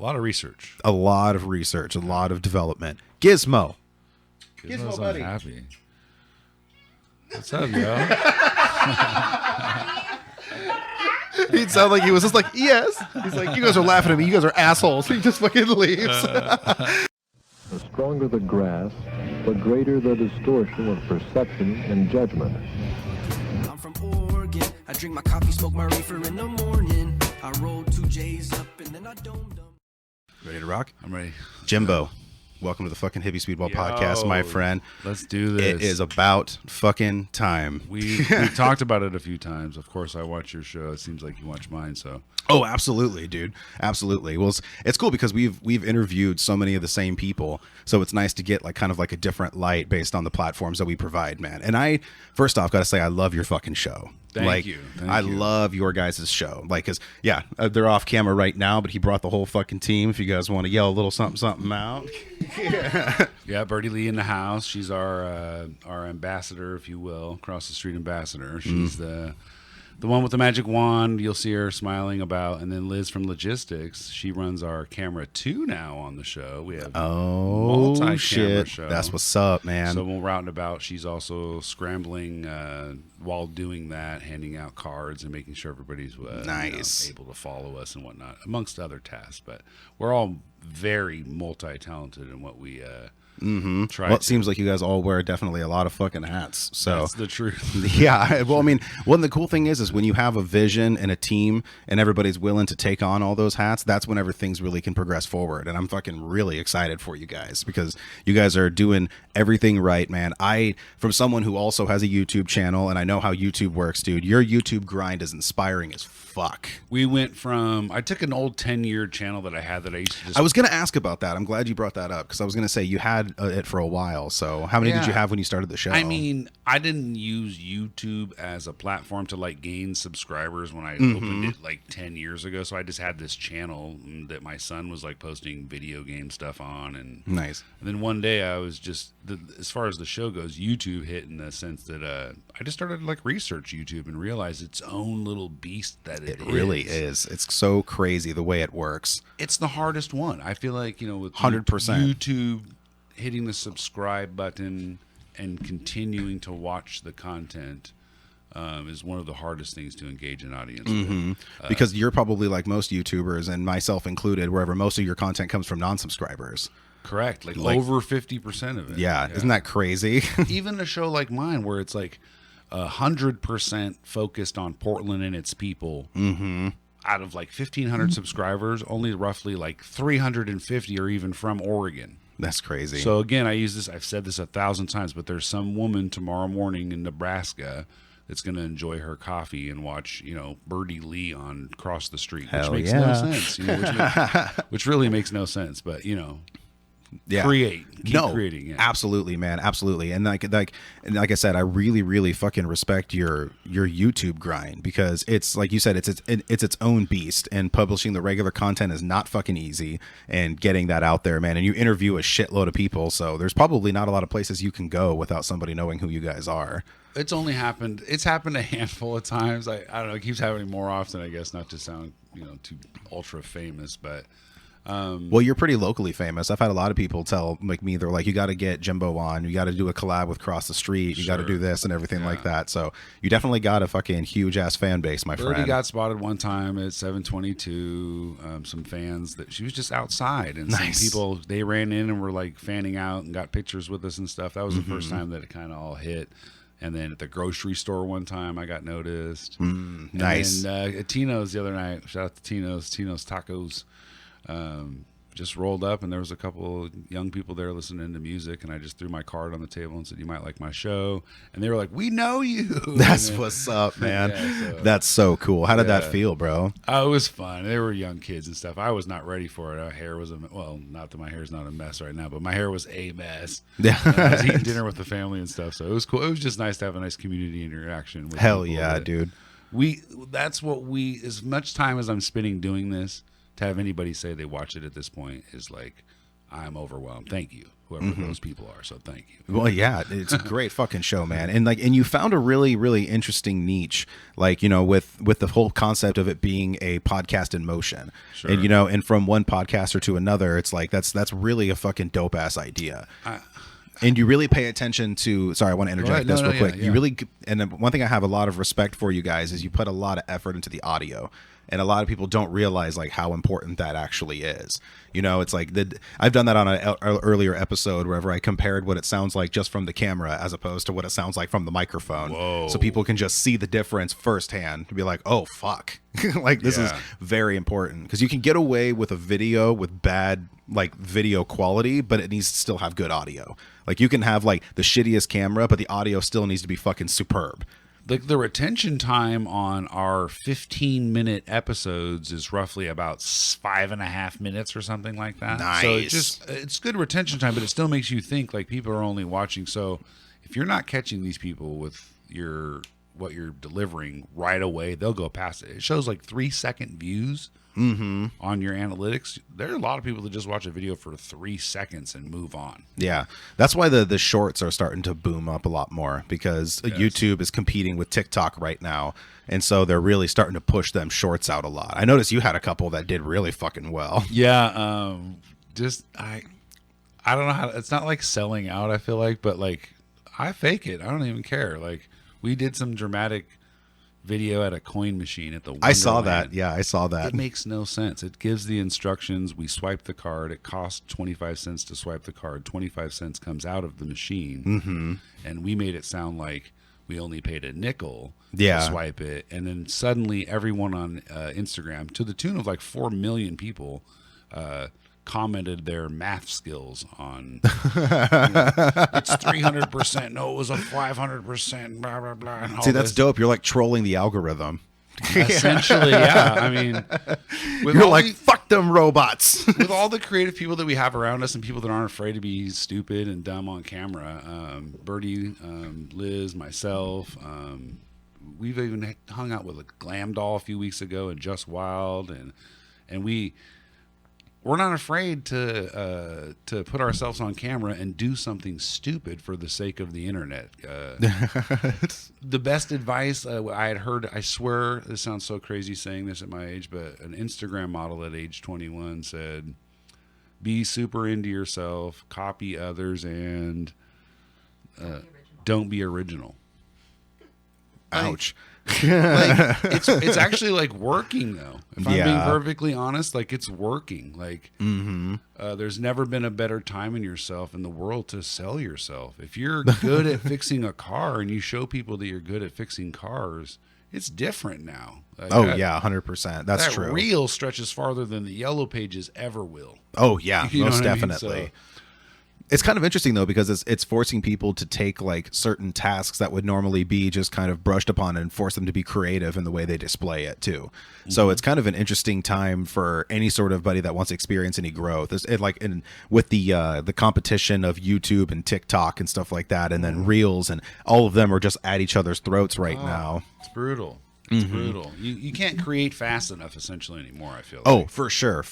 A lot of research. A lot of research. A lot of development. Gizmo. Gizmo's buddy. Unhappy. What's up, yo? He'd sound like he was just like, yes. He's like, you guys are laughing at me. You guys are assholes. He just fucking leaves. The stronger the grass, the greater the distortion of perception and judgment. I'm from Oregon. I drink my coffee, smoke my reefer in the morning. I roll 2 J's up and then I domed them. Ready to rock? I'm ready. Jimbo, welcome to the fucking Hippie Speedball Podcast, my friend. Let's do this. It is about fucking time. We talked about it a few times. Of course, I watch your show. It seems like you watch mine, so. Oh, absolutely, dude. Absolutely. Well, it's cool because we've interviewed so many of the same people, so it's nice to get like kind of like a different light based on the platforms that we provide, man. And I, first off, got to say I love your fucking show. Thank you. I love your guys' show. Like, cause yeah, they're off camera right now, but he brought the whole fucking team. If you guys want to yell a little something out. Yeah, Birdie Lee in the house. She's our ambassador, if you will, across the street ambassador. She's the one with the magic wand you'll see her smiling about. And then Liz from Logistics, she runs our camera 2 now on the show. We have multi-camera shit. show. That's what's up, man. So when we're out and about, she's also scrambling while doing that, handing out cards and making sure everybody's nice, able to follow us and whatnot, amongst other tasks. But we're all very multi-talented in what we try. Well, it seems like you guys all wear definitely a lot of fucking hats. So that's the truth. Yeah. Well, I mean, one of the cool thing is when you have a vision and a team and everybody's willing to take on all those hats, that's whenever things really can progress forward. And I'm fucking really excited for you guys because you guys are doing everything right, man. From someone who also has a YouTube channel and I know how YouTube works, dude, your YouTube grind is inspiring as fuck. We went from, I took an old 10-year channel that I had that I used to just... I was going to ask about that. I'm glad you brought that up because I was going to say you had it for a while. So how many did you have when you started the show? I mean, I didn't use YouTube as a platform to like gain subscribers when I opened it like 10 years ago. So I just had this channel that my son was like posting video game stuff on. And nice. And then one day I was just, as far as the show goes, YouTube hit in the sense that I just started to like research YouTube and realize its own little beast that it really is. It's so crazy the way it works. It's the hardest one. I feel like, with 100%. YouTube hitting the subscribe button and continuing to watch the content is one of the hardest things to engage an audience with. Because you're probably like most YouTubers, and myself included, wherever most of your content comes from non-subscribers. Correct. Like over 50% of it. Yeah. Isn't that crazy? Even a show like mine where it's like 100% focused on Portland and its people. Out of like 1,500 subscribers, only roughly like 350 are even from Oregon. That's crazy. So again, I've said this 1,000 times, but there's some woman tomorrow morning in Nebraska that's going to enjoy her coffee and watch, Birdie Lee on Cross the Street, which makes no sense, which really makes no sense, but keep creating. Yeah. Absolutely, man. Absolutely. And like I said, I really, really fucking respect your YouTube grind because it's like you said, it's its own beast, and publishing the regular content is not fucking easy, and getting that out there, man. And you interview a shitload of people, so there's probably not a lot of places you can go without somebody knowing who you guys are. It's happened a handful of times. I don't know. It keeps happening more often, I guess, not to sound, too ultra famous, but well, you're pretty locally famous. I've had a lot of people tell me, they're like, you got to get Jimbo on, you got to do a collab with Cross the Street, you got to do this and everything like that. So you definitely got a fucking huge ass fan base, my friend. Birdie got spotted one time at 722. Some fans that she was just outside, and some people, they ran in and were like fanning out and got pictures with us and stuff. That was the first time that it kind of all hit. And then at the grocery store one time, I got noticed. Nice. And at Tino's the other night, shout out to Tino's Tacos. Just rolled up, and there was a couple young people there listening to music, and I just threw my card on the table and said, "You might like my show." And they were like, "We know you." That's what's up, man. That's so cool. How did that feel, bro? Oh, it was fun. They were young kids and stuff. I was not ready for it. Our hair was not that my hair's not a mess right now, but my hair was a mess. Yeah, I was eating dinner with the family and stuff, so it was cool. It was just nice to have a nice community interaction with Hell yeah, dude. That's what as much time as I'm spending doing this, to have anybody say they watch it at this point is like, I'm overwhelmed. Thank you, whoever those people are. So thank you. Well, yeah, it's a great fucking show, man. And you found a really, really interesting niche, like, with the whole concept of it being a podcast in motion. Sure. And, and from one podcaster to another, it's like, that's really a fucking dope ass idea. And you really pay attention to, sorry, I want to interject this real quick. Yeah. You really, and then one thing I have a lot of respect for you guys is you put a lot of effort into the audio. And a lot of people don't realize like how important that actually is. It's like I've done that on an earlier episode wherever I compared what it sounds like just from the camera as opposed to what it sounds like from the microphone. Whoa. So people can just see the difference firsthand to be like, oh, fuck. Like this is very important because you can get away with a video with bad like video quality, but it needs to still have good audio. Like you can have like the shittiest camera, but the audio still needs to be fucking superb. Like the retention time on our 15-minute episodes is roughly about 5.5 minutes or something like that. Nice. So it's good retention time, but it still makes you think like people are only watching. So if you're not catching these people with what you're delivering right away, they'll go past it. It shows like 3-second views on your analytics. There are a lot of people that just watch a video for 3 seconds and move on. Yeah, that's why the shorts are starting to boom up a lot more because YouTube is competing with TikTok right now, and so they're really starting to push them shorts out a lot. I noticed you had a couple that did really fucking well. Yeah, I don't know how. It's not like selling out, I feel like, but like I fake it. I don't even care. Like we did some dramatic video at a coin machine at the Wonderland. I saw that. Yeah, I saw that. It makes no sense. It gives the instructions. We swipe the card. It costs 25 cents to swipe the card. 25 cents comes out of the machine. And we made it sound like we only paid a nickel to swipe it. And then suddenly everyone on Instagram, to the tune of like 4 million people, commented their math skills on it's 300%. No, it was a 500%. Blah blah blah. See, that's dope. You're like trolling the algorithm. Essentially, yeah. I mean, you're like, fuck them robots. With all the creative people that we have around us and people that aren't afraid to be stupid and dumb on camera, Birdie, Liz, myself, we've even hung out with a glam doll a few weeks ago and Just Wild, and we're not afraid to put ourselves on camera and do something stupid for the sake of the internet. The best advice I had heard, I swear this sounds so crazy saying this at my age, but an Instagram model at age 21 said, be super into yourself, copy others, and don't be original. Ouch. Like it's actually like working though. If I'm being perfectly honest, like it's working. Like there's never been a better time in yourself in the world to sell yourself. If you're good at fixing a car and you show people that you're good at fixing cars, it's different now. Like 100%. That's true. That reel stretches farther than the yellow pages ever will. Oh yeah, You know most what I mean? definitely. It's kind of interesting though because it's forcing people to take like certain tasks that would normally be just kind of brushed upon and force them to be creative in the way they display it too. So it's kind of an interesting time for any sort of buddy that wants to experience any growth. With the competition of YouTube and TikTok and stuff like that, and then Reels, and all of them are just at each other's throats right now. It's brutal. It's brutal. You can't create fast enough essentially anymore, I feel like. Oh, for sure.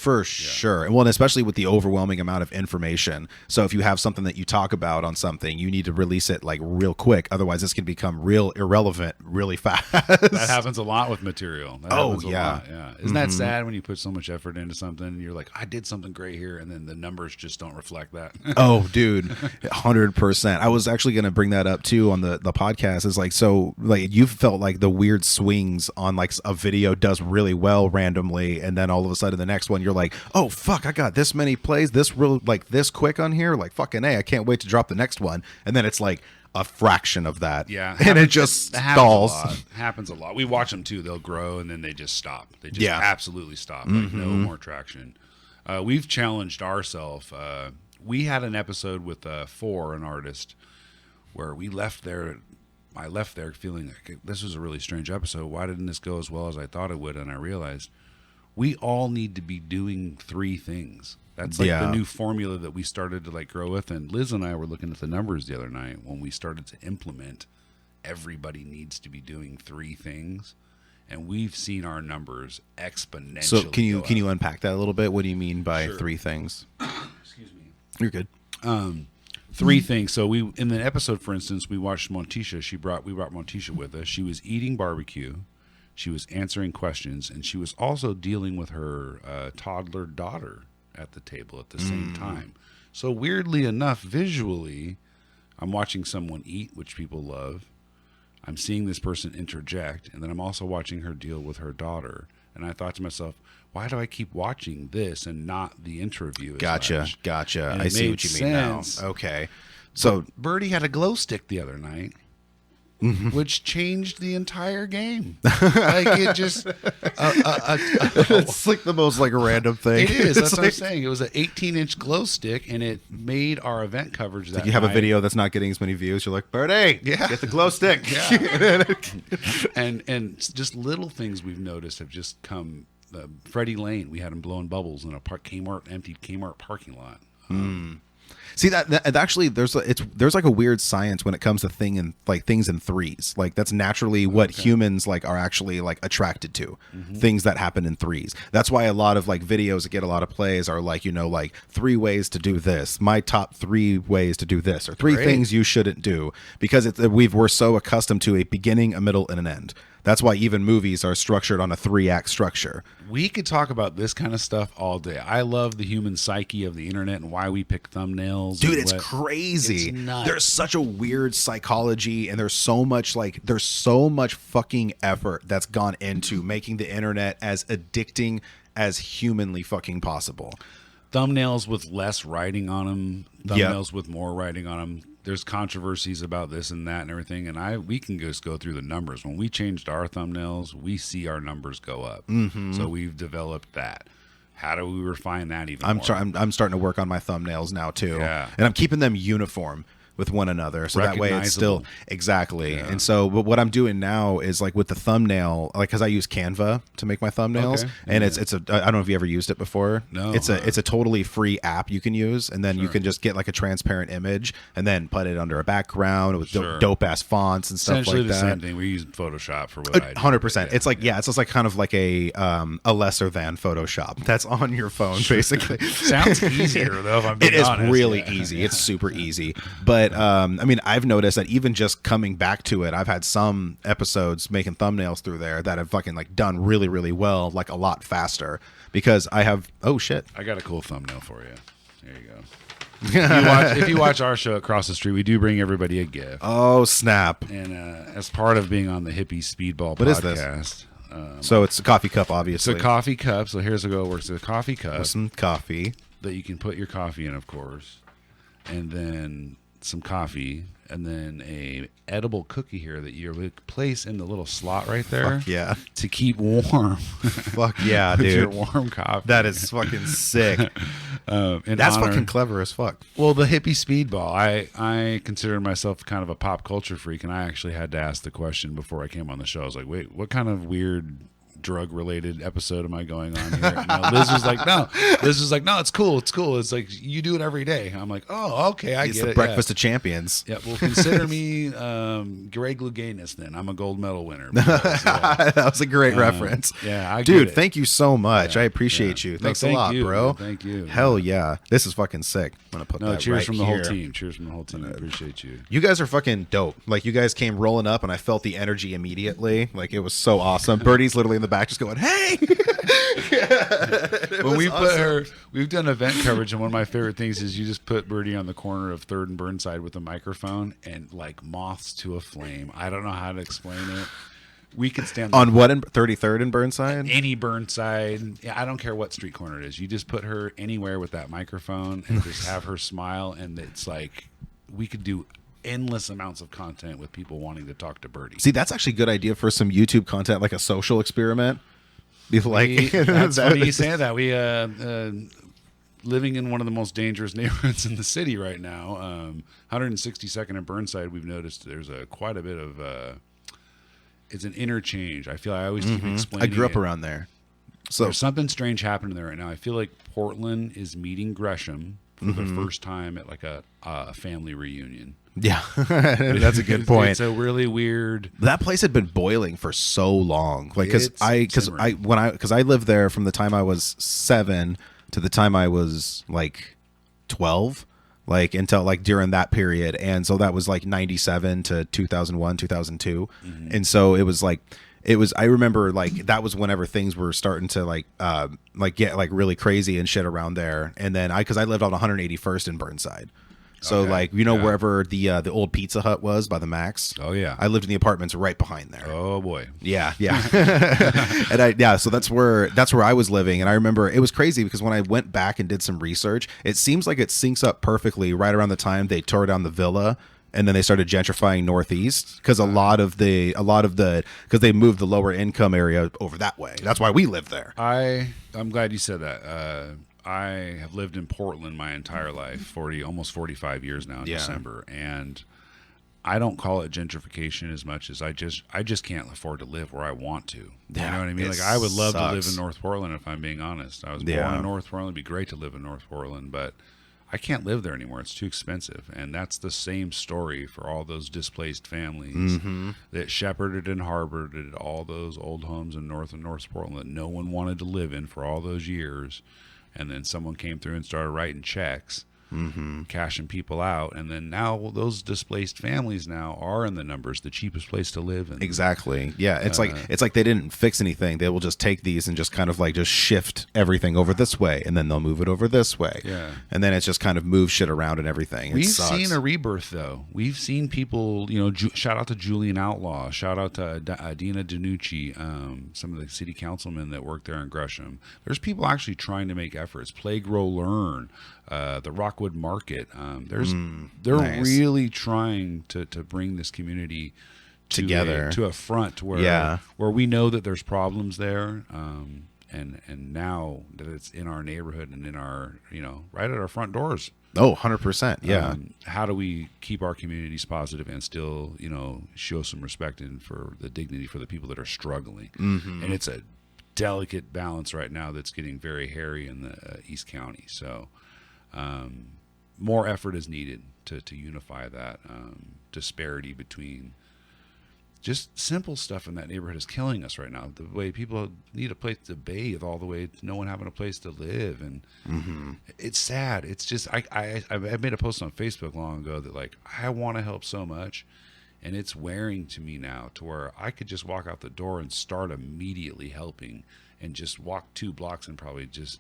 And well, and especially with the overwhelming amount of information. So if you have something that you talk about on something, you need to release it like real quick. Otherwise, this can become real irrelevant really fast. That happens a lot with material. That happens a yeah. lot, yeah. Isn't that sad when you put so much effort into something and you're like, I did something great here, and then the numbers just don't reflect that? Oh, dude, 100%. I was actually going to bring that up too on the podcast. Is like, so like you felt like the weird swings on like a video does really well randomly, and then all of a sudden the next one you're like, oh fuck, I got this many plays this real like this quick on here, like fucking A, I can't wait to drop the next one, and then it's like a fraction of that. Yeah. And it just stalls. Happens a lot. We watch them too. They'll grow and then they just stop. They just absolutely stop. Like no more traction. We've challenged ourselves. We had an episode with an artist, where I left there feeling like this was a really strange episode. Why didn't this go as well as I thought it would? And I realized we all need to be doing 3 things. That's like the new formula that we started to like grow with. And Liz and I were looking at the numbers the other night when we started to implement. Everybody needs to be doing 3 things, and we've seen our numbers exponentially. So can you unpack that a little bit? What do you mean by 3 things? Excuse me. You're good. Three things. So we in the episode, for instance, we watched Montisha. We brought Montisha with us. She was eating barbecue. She was answering questions, and she was also dealing with her toddler daughter at the table at the same time. So weirdly enough, visually, I'm watching someone eat, which people love. I'm seeing this person interject, and then I'm also watching her deal with her daughter. And I thought to myself, why do I keep watching this and not the interview? Gotcha. And I see made what you mean sense. now. Okay. So Birdie had a glow stick the other night, which changed the entire game. Like it just, it's like the most like random thing. it is. That's It's what I'm like- saying. It was an 18-inch glow stick, and it made our event coverage that You have a night. video that's not getting as many views. You're like, Birdie, get the glow stick. and just little things we've noticed have just come. Freddie Lane, we had him blowing bubbles in a empty Kmart parking lot. See that actually there's like a weird science when it comes to things in threes. Like that's naturally what humans like are actually like attracted to. Things that happen in threes. That's why a lot of like videos that get a lot of plays are like, like 3 ways to do this. My top 3 ways to do this, or 3 things you shouldn't do, because we're so accustomed to a beginning, a middle, and an end. That's why even movies are structured on a 3-act structure. We could talk about this kind of stuff all day. I love the human psyche of the internet and why we pick thumbnails. Dude, and it's crazy. It's nuts. There's such a weird psychology, and there's so much fucking effort that's gone into making the internet as addicting as humanly fucking possible. Thumbnails with less writing on them, thumbnails with more writing on them. There's controversies about this and that and everything, and we can just go through the numbers. When we changed our thumbnails, we see our numbers go up. So we've developed that. How do we refine that even more? I'm starting to work on my thumbnails now too, Yeah. and I'm keeping them uniform with one another, so that way it's still exactly. Yeah. And so, but what I'm doing now is like with the thumbnail, like because I use Canva to make my thumbnails, and it's I don't know if you ever used it before. No, it's a totally free app you can use, and then you can just get like a transparent image and then put it under a background with dope ass fonts and stuff Essentially like the that. same thing. We use Photoshop for what I do. 100%. It's like it's just like kind of like a lesser than Photoshop that's on your phone, basically. Sounds easier though. If I'm being It is honest. really Yeah. easy. It's super easy. But I mean, I've noticed that even just coming back to it, I've had some episodes making thumbnails through there that have fucking like done really, really well, like a lot faster, because I have. Oh shit! I got a cool thumbnail for you. There you go. If you watch our show Across the Street, we do bring everybody a gift. Oh snap! And as part of being on the Hippie Speedball What is Podcast. this? So it's a coffee cup, It's obviously. a coffee cup. So here's how it works. It's a coffee cup With some coffee. that you can put your coffee in, of course, and then some coffee, and then a edible cookie here that you would place in the little slot right there. Fuck yeah. To keep warm. Fuck yeah, with your dude. warm coffee. That is fucking sick. In That's honor- fucking clever as fuck. Well, the Hippie Speedball. I consider myself kind of a pop culture freak, and I actually had to ask the question before I came on the show. I was like, wait, what kind of weird drug-related episode am I going on here? You know, Liz was like, no. Liz was like, no, it's cool. It's cool. It's like, you do it every day. I'm like, oh, okay, I It's get the it. breakfast of champions. Yeah, well, consider me Greg Louganis then. I'm a gold medal winner. Because, That was a great reference. yeah, I Dude, get it. thank you so much. Yeah, I appreciate yeah. you. No, Thanks a thank lot, you, bro. man. Thank you. Hell yeah. This is fucking sick. I'm going to put No, that cheers right from the here. whole team. Cheers from the whole team. I appreciate you. You guys are fucking dope. Like, you guys came rolling up, and I felt the energy immediately. Like, it was so awesome. Birdie's literally in the back just going, hey! When we put her, we've done event coverage, and one of my favorite things is you just put Birdie on the corner of 3rd and Burnside with a microphone, and like moths to a flame. I don't know how to explain it. We could stand On what, 33rd and Burnside? any Burnside. Yeah, I don't care what street corner it is. You just put her anywhere with that microphone and just have her smile, and it's like we could do endless amounts of content with people wanting to talk to Birdie. See, that's actually a good idea for some YouTube content, like a social experiment. That's funny you say that. We living in one of the most dangerous neighborhoods in the city right now. 162nd and Burnside, we've noticed there's quite a bit of it's an interchange. I feel I always keep I explaining. grew up it. around there. So There's something strange happening there right now. I feel like Portland is meeting Gresham for the first time at like a family reunion. yeah, that's a good point. It's a really weird. That place had been boiling for so long, like because It's I lived there from the time I was 7 to the time I was like 12. like until like during that period. And so that was like 97 to 2001, 2002. And so it was like, I remember like that was whenever things were starting to like get like really crazy and shit around there. And then cause I lived on 181st in Burnside. So like, wherever the old Pizza Hut was by the Max. Oh yeah. I lived in the apartments right behind there. Oh boy. Yeah. And so that's where I was living. And I remember it was crazy because when I went back and did some research, it seems like it syncs up perfectly right around the time they tore down the villa. And then they started gentrifying Northeast because because they moved the lower income area over that way. That's why we live there. I'm glad you said that. I have lived in Portland my entire life, almost 45 years now in December, and I don't call it gentrification as much as I just can't afford to live where I want to. You know what I mean? Like I would love to live in North Portland if I'm being honest. I was born in North Portland. It'd be great to live in North Portland, but I can't live there anymore. It's too expensive. And that's the same story for all those displaced families that shepherded and harbored all those old homes in North and North Portland that no one wanted to live in for all those years. And then someone came through and started writing checks, cashing people out. And then now those displaced families now are in the numbers, the cheapest place to live. And, exactly. Yeah. It's like they didn't fix anything. They will just take these and just kind of like just shift everything over this way. And then they'll move it over this way. Yeah. And then it's just kind of move shit around and everything. We've seen a rebirth though. We've seen people, shout out to Julian Outlaw, shout out to Dina Danucci, some of the city councilmen that work there in Gresham. There's people actually trying to make efforts. Play, Grow, Learn, the Rockwood Market. They're nice. really trying to bring this community together to a front where we know that there's problems there, and now that it's in our neighborhood and in our right at our front doors. Oh, 100%. Yeah. How do we keep our communities positive and still show some respect and for the dignity for the people that are struggling? And it's a delicate balance right now that's getting very hairy in the East County. So more effort is needed to unify that disparity between just simple stuff in that neighborhood is killing us right now. The way people need a place to bathe, all the way to no one having a place to live, and it's sad. It's just I made a post on Facebook long ago that like I want to help so much, and it's wearing to me now to where I could just walk out the door and start immediately helping, and just walk 2 blocks and probably just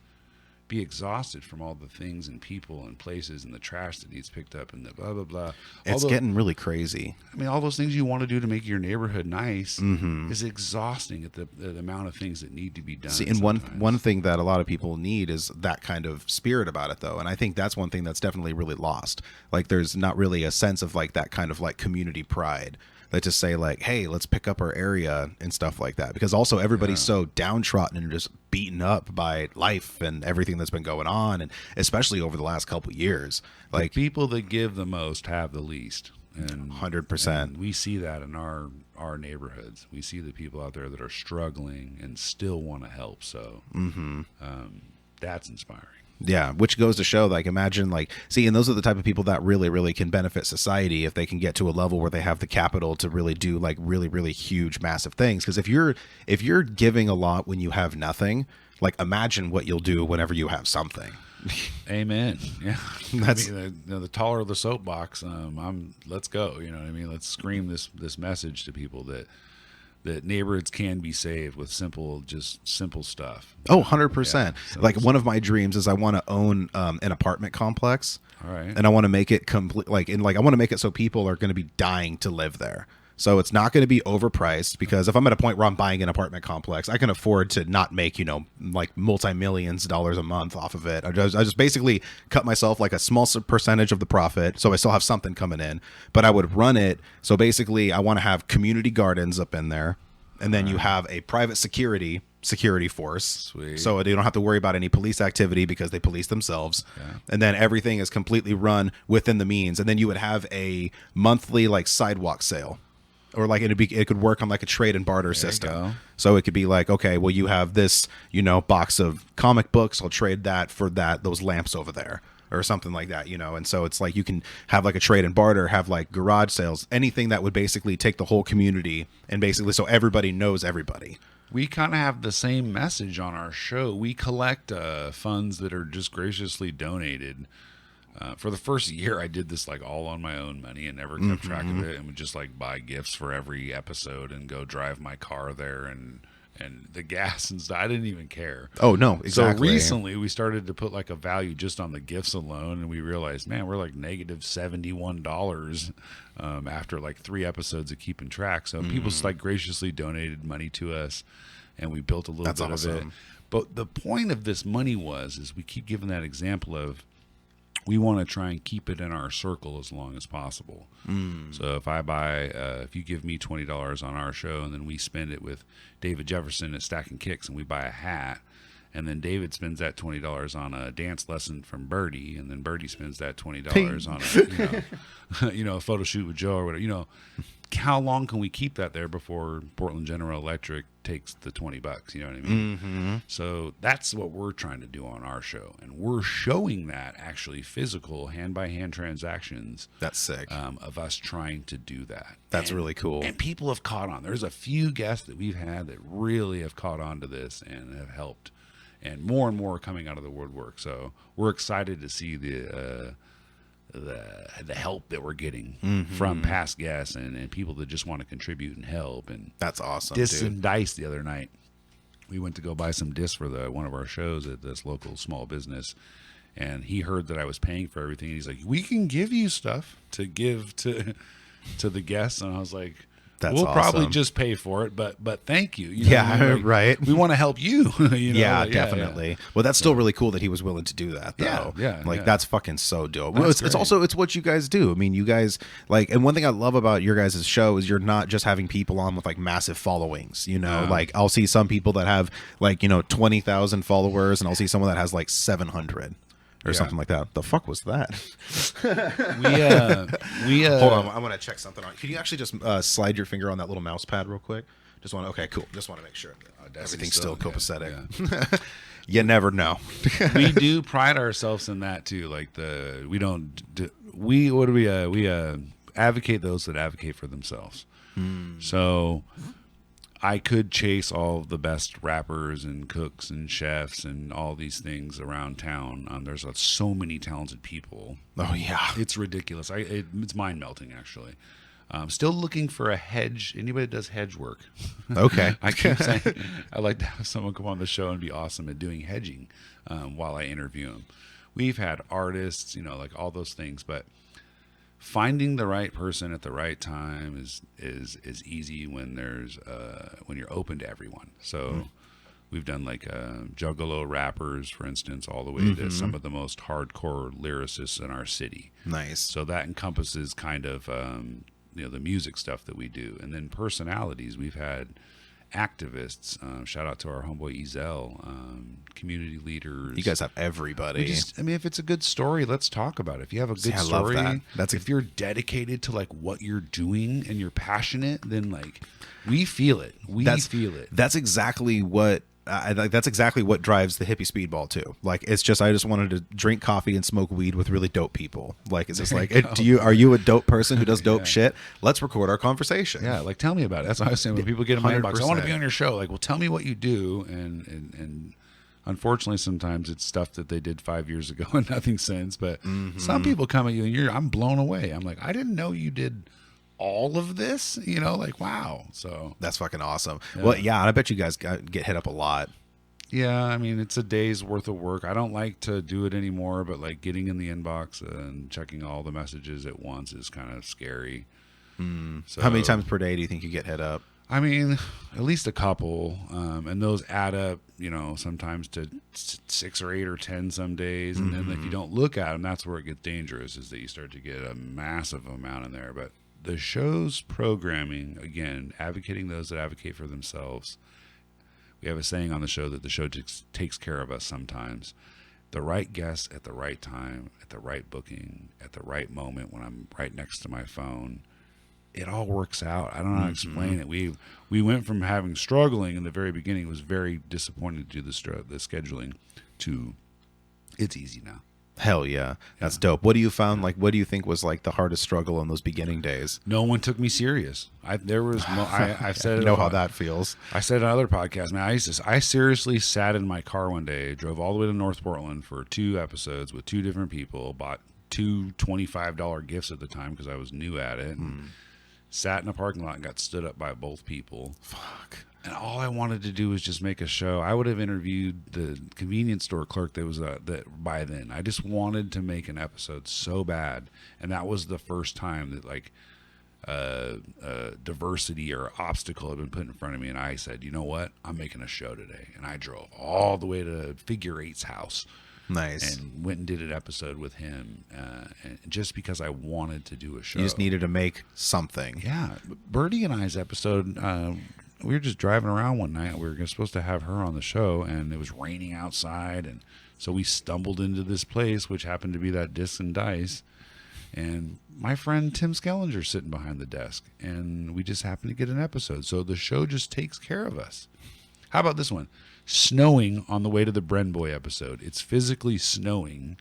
be exhausted from all the things and people and places and the trash that needs picked up and the blah blah blah. It's getting really crazy. I mean, all those things you want to do to make your neighborhood nice is exhausting at the amount of things that need to be done. See, and one thing that a lot of people need is that kind of spirit about it, though, and I think that's one thing that's definitely really lost. Like, there's not really a sense of like that kind of like community pride. Like to say like, hey, let's pick up our area and stuff like that, because also everybody's so downtrodden and just beaten up by life and everything that's been going on, and especially over the last couple of years. Like, the people that give the most have the least, and 100%. We see that in our neighborhoods. We see the people out there that are struggling and still want to help. So that's inspiring. Yeah, which goes to show, like, imagine, like, see, and those are the type of people that really, really can benefit society if they can get to a level where they have the capital to really do, like, really, really huge, massive things. Because if you're giving a lot when you have nothing, like, imagine what you'll do whenever you have something. Amen. Yeah, That's the taller the soapbox. Let's go. You know what I mean? Let's scream this message to people that neighborhoods can be saved with simple stuff. Oh, 100%. Yeah, so like, one of my dreams is I want to own an apartment complex. All right. And I want to make it complete, I want to make it so people are going to be dying to live there. So it's not going to be overpriced, because if I'm at a point where I'm buying an apartment complex, I can afford to not make, like multi-millions of dollars a month off of it. I just basically cut myself like a small percentage of the profit, so I still have something coming in, but I would run it. So basically I want to have community gardens up in there, and then you have a private security force. Sweet. So you don't have to worry about any police activity because they police themselves. Yeah. And then everything is completely run within the means. And then you would have a monthly like sidewalk sale. Or like it could work on like a trade and barter system. So it could be like, okay, well, you have this, box of comic books. I'll trade that for those lamps over there, or something like that, And so it's like you can have like a trade and barter, have like garage sales, anything that would basically take the whole community and basically so everybody knows everybody. We kind of have the same message on our show. We collect funds that are just graciously donated For the first year, I did this like all on my own money and never kept track of it, and would just like buy gifts for every episode and go drive my car there and the gas and stuff. I didn't even care. Oh no, exactly. So recently we started to put like a value just on the gifts alone, and we realized, man, we're like negative $71 after like 3 episodes of keeping track. So people just like graciously donated money to us, and we built a little bit of it. But the point of this money is we keep giving that example of, we want to try and keep it in our circle as long as possible. So if I buy, if you give me $20 on our show, and then we spend it with David Jefferson at Stacking Kicks, and we buy a hat, and then David spends that $20 on a dance lesson from Birdie, and then Birdie spends that $20 on a, a photo shoot with Joe or whatever. How long can we keep that there before Portland General Electric takes the $20? You know what I mean? So that's what we're trying to do on our show, and we're showing that actually physical hand-by-hand transactions. That's sick. Of us trying to do that. That's really cool. And people have caught on. There's a few guests that we've had that really have caught on to this and have helped, and more are coming out of the woodwork. So we're excited to see the help that we're getting from past guests and people that just want to contribute and help. And that's awesome. Discs dude. and dice the other night. We went to go buy some discs for one of our shows at this local small business, and he heard that I was paying for everything. And he's like, "We can give you stuff to give to the guests," and I was like, we'll probably just pay for it, but thank you. Right. We want to help you. Definitely. Yeah. Well, that's still really cool that he was willing to do that, though. That's fucking so dope. Well, it's what you guys do. I mean, you guys and one thing I love about your guys' show is you're not just having people on with like massive followings. Like I'll see some people that have 20,000 followers, and I'll see someone that has like 700. Or something like that. The fuck was that? we hold on. I want to check something on. Can you actually just slide your finger on that little mouse pad real quick? Okay, cool. Just want to make sure everything's still copacetic. Yeah. You never know. We do pride ourselves in that too. Like we advocate those that advocate for themselves. So I could chase all of the best rappers and cooks and chefs and all these things around town. There's so many talented people. Oh, yeah. It's ridiculous. It's mind-melting, actually. Still looking for a hedge. Anybody that does hedge work. Okay. I keep saying I'd like to have someone come on the show and be awesome at doing hedging while I interview them. We've had artists, like all those things, but finding the right person at the right time is easy when when you're open to everyone. So we've done like juggalo rappers, for instance, all the way to some of the most hardcore lyricists in our city. Nice. So that encompasses kind of the music stuff that we do, and then personalities. We've had activists. Shout out to our homeboy Ezel, community leaders. You guys have everybody. If it's a good story, let's talk about it. If you have a good story, if you're dedicated to like what you're doing and you're passionate, then like we feel it. Feel it. That's exactly what. That's exactly what drives the Hippie Speedball too. Like I just wanted to drink coffee and smoke weed with really dope people. Like it's just like, are you a dope person who does dope shit? Let's record our conversation. Yeah, like tell me about it. That's what I was saying when people get in my inbox. I want to be on your show. Like, well, tell me what you do. And unfortunately, sometimes it's stuff that they did 5 years ago and nothing since. But some people come at you and I'm blown away. I'm like, I didn't know you did all of this, like, wow. So that's fucking awesome. Yeah. Well, yeah, I bet you guys get hit up a lot. Yeah, it's a day's worth of work. I don't like to do it anymore, but like getting in the inbox and checking all the messages at once is kind of scary. So, how many times per day do you think you get hit up? At least a couple, and those add up, sometimes to 6 or 8 or 10 some days, and then if you don't look at them, that's where it gets dangerous, is that you start to get a massive amount in there. But the show's programming, again, advocating those that advocate for themselves. We have a saying on the show that the show takes care of us sometimes. The right guest at the right time, at the right booking, at the right moment when I'm right next to my phone. It all works out. I don't know how to explain it. We went from struggling in the very beginning, was very disappointed to do the scheduling, to it's easy now. Hell yeah. That's dope. What do you found? Like, what do you think was like the hardest struggle in those beginning days? No one took me serious. I've said it. Know how that feels. I said on other podcasts, man, I seriously sat in my car one day, drove all the way to North Portland for 2 episodes with 2 different people, bought 2 $25 gifts at the time because I was new at it. And sat in a parking lot and got stood up by both people. Fuck. And all I wanted to do was just make a show. I would have interviewed the convenience store clerk that was that by then. I just wanted to make an episode so bad, and that was the first time that like diversity or obstacle had been put in front of me, and I said, you know what, I'm making a show today. And I drove all the way to Figure Eight's house. Nice. And went and did an episode with him, and just because I wanted to do a show. You just needed to make something. Yeah. Birdie and I's episode, we were just driving around one night. We were supposed to have her on the show, and it was raining outside, and so we stumbled into this place, which happened to be that Disc and Dice, and my friend Tim Skellinger's sitting behind the desk, and we just happened to get an episode. So the show just takes care of us. How about this one? Snowing on the way to the Brenboy episode. It's physically snowing.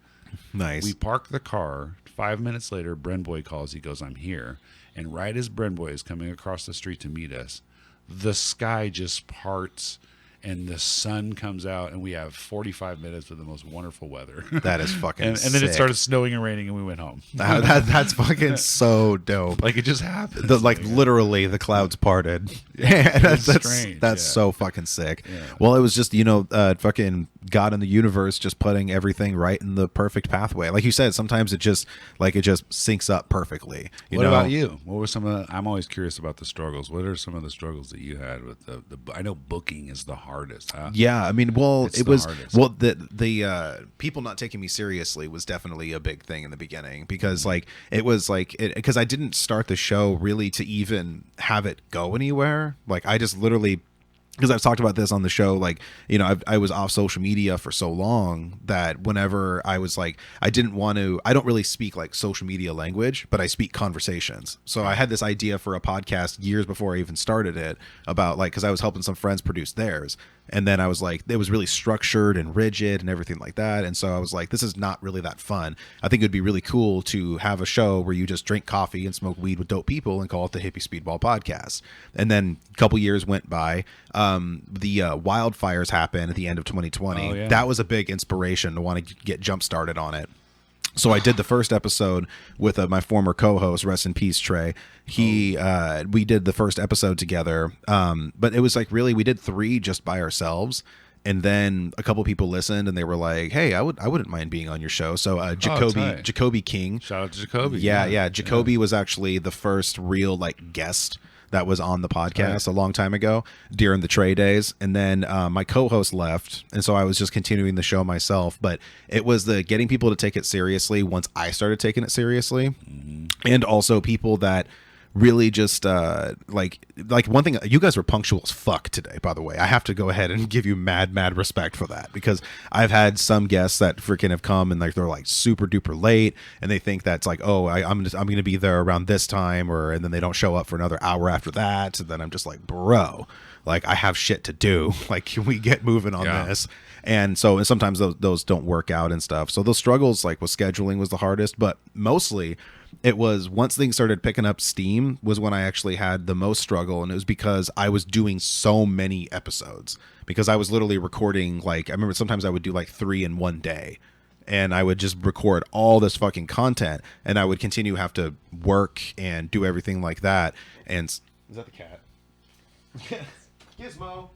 Nice. We park the car. 5 minutes later, Brenboy calls. He goes, I'm here. And right as Brenboy is coming across the street to meet us, the sky just parts and the sun comes out, and we have 45 minutes of the most wonderful weather. That is fucking and then it started snowing and raining, and we went home. That's fucking so dope. Like, it just happened. Literally, the clouds parted. Yeah, that's strange. That's Yeah. so fucking sick. Yeah. Well, it was just, fucking God in the universe just putting everything right in the perfect pathway. Like you said, sometimes it just syncs up perfectly. What about you? What were some of the, I'm always curious about the struggles. What are some of the struggles that you had with the I know booking is the hardest, huh? Yeah, I mean, well, It's it the was hardest. well the people not taking me seriously was definitely a big thing in the beginning, because because I didn't start the show really to even have it go anywhere. Like, I just literally, because I've talked about this on the show, I was off social media for so long that whenever I was I don't really speak like social media language, but I speak conversations. So I had this idea for a podcast years before I even started it about because I was helping some friends produce theirs. And then I was like, it was really structured and rigid and everything like that. And so I was like, this is not really that fun. I think it'd be really cool to have a show where you just drink coffee and smoke weed with dope people and call it the Hippie Speedball Podcast. And then a couple years went by. The wildfires happened at the end of 2020. Oh, yeah. That was a big inspiration to want to get jump started on it. So I did the first episode with my former co-host, rest in peace, Trey. We did the first episode together, but it was really we did 3 just by ourselves, and then a couple people listened and they were like, "Hey, I wouldn't mind being on your show." So Jacoby King, Shout out to Jacoby. yeah, Jacoby was actually the first real guest that was on the podcast a long time ago during the Trey days. And then my co-host left, and so I was just continuing the show myself. But it was the getting people to take it seriously once I started taking it seriously, and also people that really just one thing. You guys were punctual as fuck today, by the way. I have to go ahead and give you mad respect for that, because I've had some guests that freaking have come and they're super duper late, and they think that's I'm going to be there around this time, and then they don't show up for another hour after that. And then I'm just like, bro, I have shit to do. Can we get moving on this? And so sometimes those don't work out and stuff. So those struggles with scheduling was the hardest, but mostly it was once things started picking up steam was when I actually had the most struggle. And it was because I was doing so many episodes, because I was literally recording, I remember sometimes I would do 3 in one day, and I would just record all this fucking content, and I would continue have to work and do everything like that. And is that the cat? Gizmo.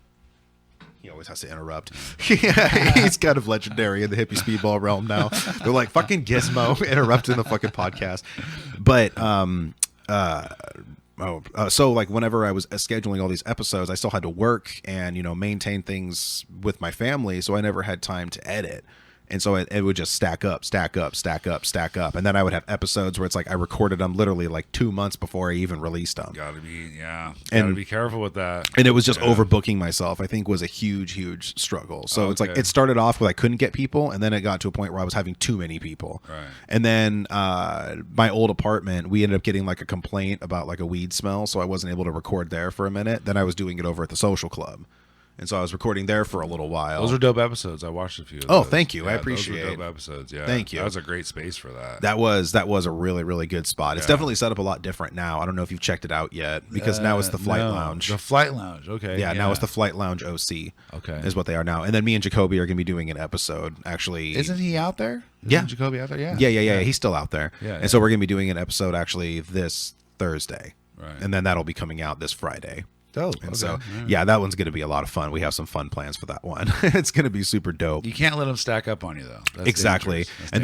He always has to interrupt. He's kind of legendary in the Hippie Speedball realm now. They're like, fucking Gizmo interrupting the fucking podcast. But so whenever I was scheduling all these episodes, I still had to work and maintain things with my family, so I never had time to edit. And so it would just stack up. And then I would have episodes where it's I recorded them literally 2 months before I even released them. Gotta be careful with that. And it was just overbooking myself, I think, was a huge struggle. So it's it started off with I couldn't get people, and then it got to a point where I was having too many people. Right. And then my old apartment, we ended up getting a complaint about a weed smell, so I wasn't able to record there for a minute. Then I was doing it over at the social club. And so I was recording there for a little while. Those are dope episodes. I watched a few of Oh, those. thank you. I Yeah, appreciate those it. were dope episodes. Yeah. Thank you. That was a great space for that. That was a really, really good spot. It's definitely set up a lot different now. I don't know if you've checked it out yet, because now it's the Flight Lounge. The Flight Lounge. Okay. Yeah, now it's the Flight Lounge OC. Okay. Is what they are now. And then me and Jacoby are going to be doing an episode, actually. Isn't he out there? Yeah. Isn't Jacoby out there? Yeah. Yeah. He's still out there. Yeah, And so we're going to be doing an episode actually this Thursday. Right. And then that'll be coming out this Friday. Dope. And Okay. so, yeah, that one's going to be a lot of fun. We have some fun plans for that one. It's going to be super dope. You can't let them stack up on you, though. That's Exactly. dangerous. And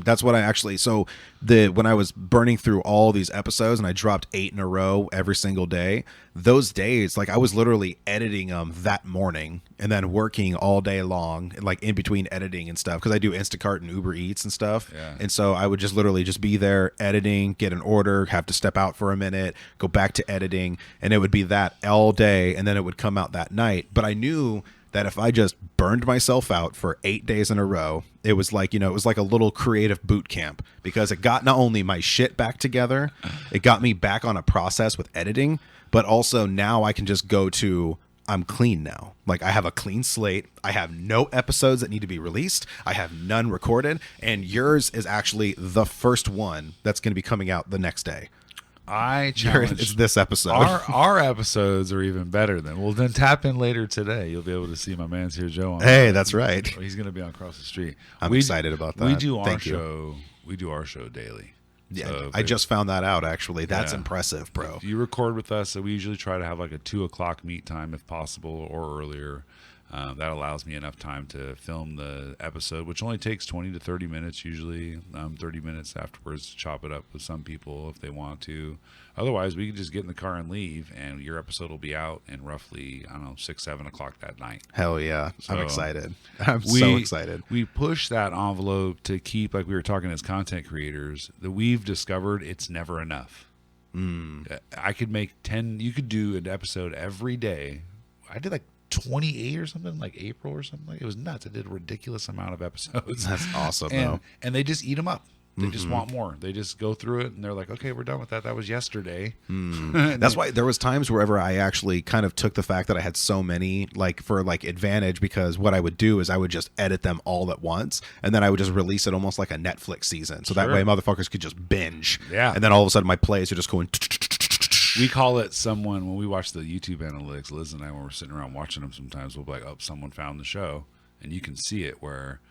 that's what I actually, so when I was burning through all these episodes and I dropped 8 in a row every single day, those days, like I was literally editing them that morning and then working all day long, like in between editing and stuff, because I do Instacart and Uber Eats and stuff. Yeah. And so I would just literally just be there editing, get an order, have to step out for a minute, go back to editing, and it would be that all day, and then it would come out that night. But I knew that if I just burned myself out for 8 days in a row, it was like, it was like a little creative boot camp, because it got not only my shit back together, it got me back on a process with editing, but also now I can just go to, I'm clean now. Like I have a clean slate. I have no episodes that need to be released. I have none recorded. And yours is actually the first one that's going to be coming out the next day. I challenge. It's this episode. Our episodes are even better than. Well, then tap in later today. You'll be able to see my man's here, Joe. Hey, that's right. He's going to be on across the street. I'm excited about that. We do our Thank you. show. We do our show daily. Yeah, So I just found that out, actually. That's Yeah. impressive, bro. If you record with us, so we usually try to have like a 2:00 meet time if possible, or earlier. That allows me enough time to film the episode, which only takes 20 to 30 minutes usually. 30 minutes afterwards to chop it up with some people if they want to. Otherwise, we can just get in the car and leave, and your episode will be out in roughly, 6, 7 o'clock that night. Hell yeah. I'm So, excited. I'm so excited. We push that envelope to keep, like we were talking as content creators, that we've discovered it's never enough. I could make 10, you could do an episode every day. I did like 28 or something, like April or something. It was nuts. I did a ridiculous amount of episodes. That's awesome, though. And they just eat them up. They just want more. They just go through it and they're like, okay, we're done with that. That was yesterday. That's why there was times wherever I actually kind of took the fact that I had so many for advantage, because what I would do is I would just edit them all at once, and then I would just release it almost like a Netflix season. So that Sure. way motherfuckers could just binge. Yeah. And then all of a sudden my plays are just going. We call it someone, when we watch the YouTube analytics, Liz and I, when we're sitting around watching them sometimes, we'll be like, oh, someone found the show. And you can see it where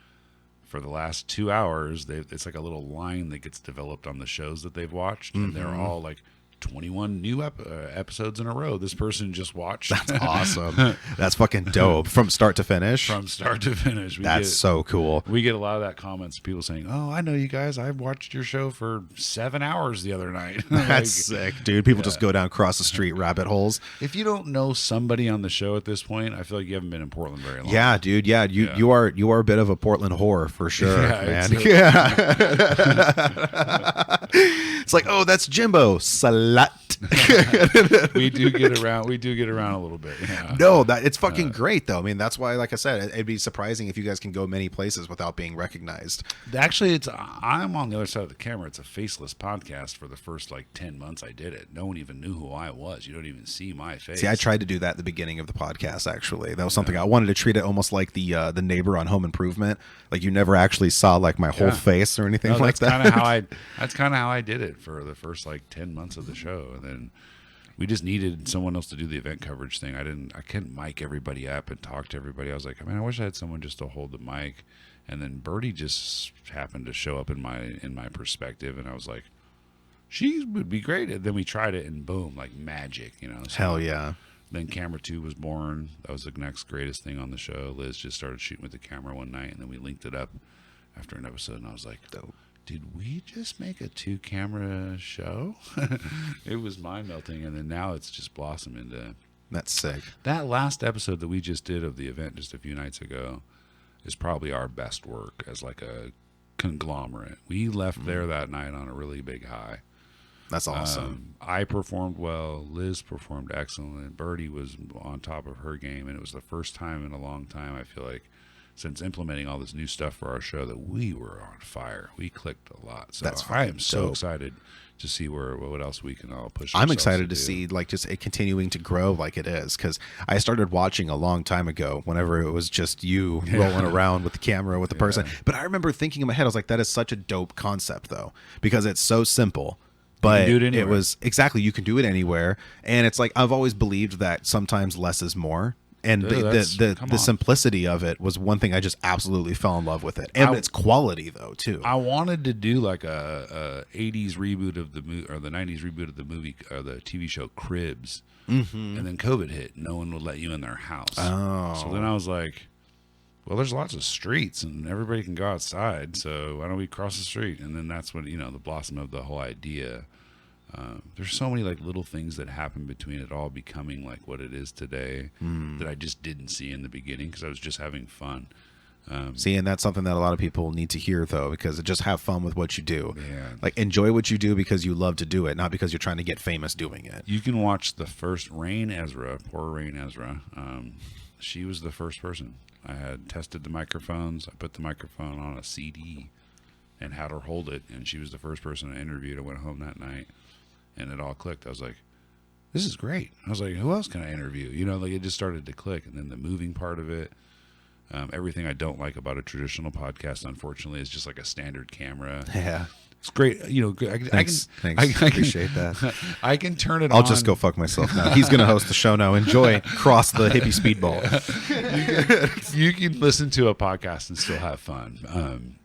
for the last 2 hours, it's like a little line that gets developed on the shows that they've watched. And they're all like 21 new episodes in a row this person just watched. That's awesome. That's fucking dope. From start to finish. From start to finish. That's so cool. We get a lot of that comments, people saying, oh, I know you guys. I watched your show for 7 hours the other night. That's sick, dude. People just go down across the street rabbit holes. If you don't know somebody on the show at this point, I feel like you haven't been in Portland very long. Yeah, dude. Yeah, you are a bit of a Portland whore for sure, man. It's like, oh, that's Jimbo, slut. We do get around a little bit. Yeah. No, it's fucking great though. I mean, that's why, like I said, it'd be surprising if you guys can go many places without being recognized. Actually, I'm on the other side of the camera. It's a faceless podcast. For the first 10 months I did it, no one even knew who I was. You don't even see my face. See, I tried to do that at the beginning of the podcast. Actually, that was something I wanted to treat it almost like the neighbor on Home Improvement. Like you never actually saw my whole face or anything like that. That's kind of how I did it for the first 10 months of the show, and then we just needed someone else to do the event coverage thing. I couldn't mic everybody up and talk to everybody. I was like, I wish I had someone just to hold the mic. And then Birdie just happened to show up in my perspective, and I was like, she would be great. And then we tried it, and boom, like magic, So Hell yeah. Then camera 2 was born. That was the next greatest thing on the show. Liz just started shooting with the camera one night, and then we linked it up after an episode, and I was like, dope. Did we just make a 2-camera show? It was mind melting, and then now it's just blossomed into. That's sick. That last episode that we just did of the event just a few nights ago is probably our best work as a conglomerate. We left there that night on a really big high. That's awesome. I performed well. Liz performed excellent. Birdie was on top of her game, and it was the first time in a long time I feel like since implementing all this new stuff for our show that we were on fire. We clicked a lot. So That's I am so dope. excited to see what else we can all push. I'm ourselves excited to do. see like just it continuing to grow like it is, because I started watching a long time ago whenever it was just you rolling around with the camera with the person. But I remember thinking in my head, I was like, that is such a dope concept though, because it's so simple. But do it it anywhere. was exactly, you can do it anywhere. And it's like, I've always believed that sometimes less is more. And Dude, come the on. simplicity of it was one thing I just absolutely fell in love with it. And its quality though too. I wanted to do like a 80s reboot of the movie, or the 90s reboot of the movie, or the TV show Cribs. And then COVID hit. No one would let you in their house. Oh. So then I was like, well, there's lots of streets and everybody can go outside. So why don't we cross the street? And then that's when, the blossom of the whole idea. There's so many like little things that happen between it all becoming like what it is today that I just didn't see in the beginning because I was just having fun. See, and that's something that a lot of people need to hear though, because just have fun with what you do. Yeah. Like enjoy what you do because you love to do it, not because you're trying to get famous doing it. You can watch the first Rain Ezra, poor Rain Ezra. She was the first person. I had tested the microphones. I put the microphone on a CD and had her hold it, and she was the first person I interviewed. I went home that night, and it all clicked. I was like, this is great. I was like, who else can I interview? Like it just started to click, and then the moving part of it. Everything I don't like about a traditional podcast, unfortunately, is just like a standard camera. Yeah. It's great. Thanks. I Appreciate that. I can turn it on. I'll just go fuck myself now. He's going to host the show now. Enjoy. Cross the Hippie Speedball. You can listen to a podcast and still have fun.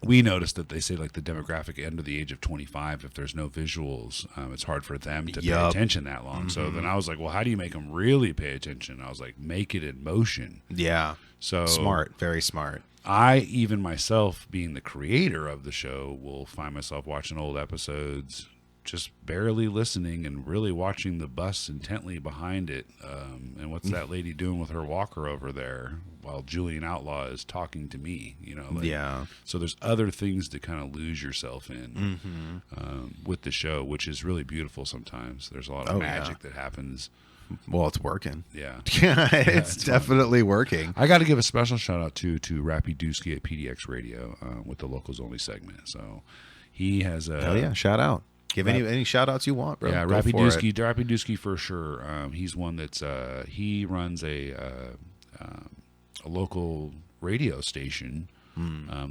We noticed that they say like the demographic under the age of 25, if there's no visuals, it's hard for them to pay attention that long. So then I was like, well, how do you make them really pay attention? I was like, make it in motion. Yeah. So Smart. Very smart. I, even myself, being the creator of the show, will find myself watching old episodes, just barely listening and really watching the bus intently behind it. And what's that lady doing with her walker over there while Julian Outlaw is talking to me? Yeah. So there's other things to kind of lose yourself in with the show, which is really beautiful sometimes. There's a lot of magic that happens. Well, it's working. Yeah. It's definitely working. I got to give a special shout out to Rappy Dusky at PDX Radio with the Locals Only segment. So he has a Hell yeah. Shout out. Give any shout outs you want, bro. Yeah, Go Rappy for it. Dusky for sure. He's one that's he runs a local radio station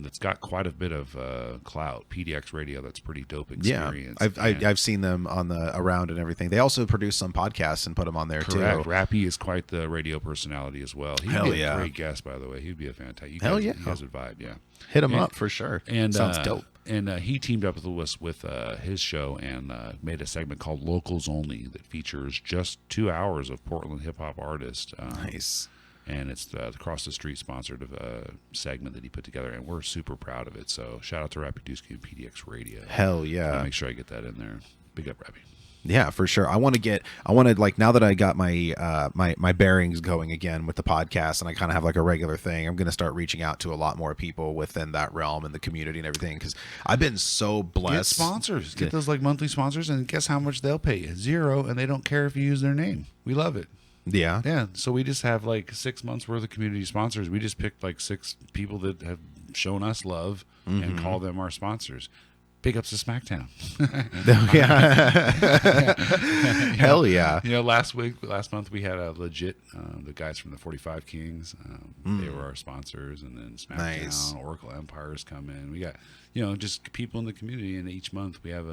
that's got quite a bit of clout. PDX Radio, that's pretty dope experience. Yeah, I've seen them on the around and everything. They also produce some podcasts and put them on there Correct. too. Rappy is quite the radio personality as well. He'd Hell be yeah. a great guest, by the way. He'd be a fantastic. Hell You yeah. guys would vibe, yeah. Hit them up for sure. And sounds dope. And he teamed up with his show and made a segment called Locals Only that features just 2 hours of Portland hip hop artists. Nice. And it's the Across the Street sponsored segment that he put together, and we're super proud of it. So shout out to Rappy Dusky and PDX Radio. Hell yeah. I'll make sure I get that in there. Big up, Rappy. Yeah, for sure. I want to like, now that I got my my bearings going again with the podcast, and I kind of have like a regular thing, I'm going to start reaching out to a lot more people within that realm and the community and everything, because I've been so blessed. Get sponsors. Get those like monthly sponsors, and guess how much they'll pay you? $0, and they don't care if you use their name. We love it. Yeah. Yeah. So we just have like 6 months worth of community sponsors. We just picked like 6 people that have shown us love and call them our sponsors. Big ups to SmackDown. Hell yeah. Last month we had a legit, the guys from the 45 Kings. They were our sponsors, and then SmackDown, Nice. Oracle Empires come in. We got, just people in the community, and each month we have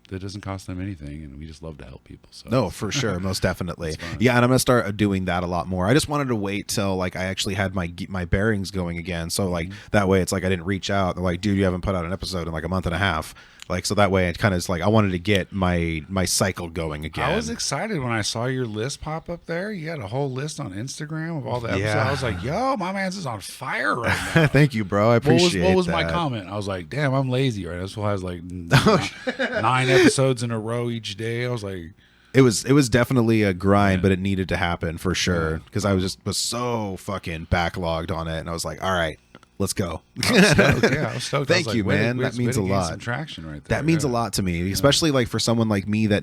that doesn't cost them anything, and we just love to help people. So No, for sure, most definitely. Yeah, and I'm gonna start doing that a lot more. I just wanted to wait till like I actually had my bearings going again, so like that way it's like I didn't reach out. They're like, dude, you haven't put out an episode in like a month and a half. Like, so that way it kind of is like I wanted to get my cycle going again. I was excited when I saw your list pop up there. You had a whole list on Instagram of all the episodes. Yeah. I was like, yo, my man's is on fire right now. Thank you, bro. I appreciate What was that. my comment? I was like, damn, I'm lazy right now. This one has like 9 episodes in a row each day. I was like, It was definitely a grind, but it needed to happen for sure, because I was so fucking backlogged on it, and I was like, all right, let's go. I was stoked. Thank I was you, like, man. way That means to a gain lot. Some traction right there. That means a lot to me, especially like for someone like me that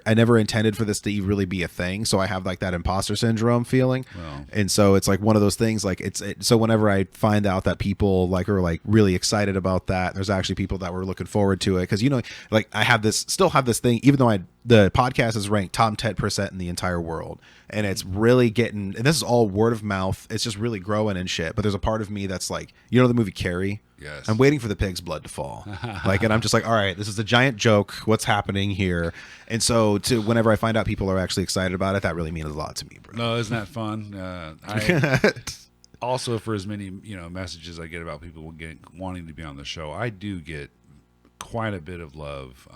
I never intended for this to really be a thing. So I have like that imposter syndrome feeling. Wow. And so it's like one of those things like so whenever I find out that people like are like really excited about that, there's actually people that were looking forward to it. Cause like I still have this thing, even though the podcast is ranked top 10% in the entire world. And it's really and this is all word of mouth. It's just really growing and shit. But there's a part of me that's like, the movie Carrie? Yes. I'm waiting for the pig's blood to fall. And I'm just like, all right, this is a giant joke. What's happening here? And so whenever I find out people are actually excited about it, that really means a lot to me, bro. No, isn't that fun? I also, for as many messages I get about people wanting to be on the show, I do get quite a bit of love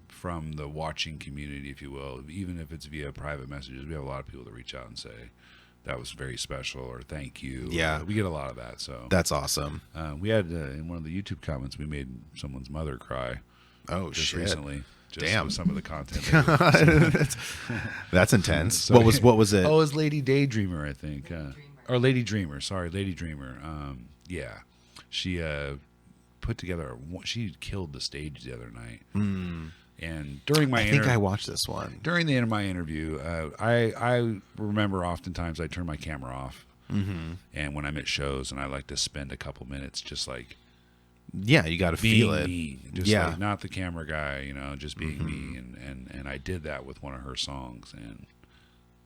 from the watching community, if you will. Even if it's via private messages, we have a lot of people that reach out and say that was very special or thank you. Yeah, we get a lot of that. So that's awesome. We had in one of the YouTube comments, we made someone's mother cry. Oh, just shit! Recently. Damn, some of the content. That's intense. So, what was it? Oh, it was Lady Daydreamer, I think, or Lady Dreamer. Sorry, Lady Dreamer. Yeah, she put together. She killed the stage the other night. And during my, I think I watched this one. During the end of my interview, I remember oftentimes I turn my camera off, and when I'm at shows, and I like to spend a couple minutes just like. Yeah, you got to feel it. Me, just like not the camera guy, just being me, and I did that with one of her songs, and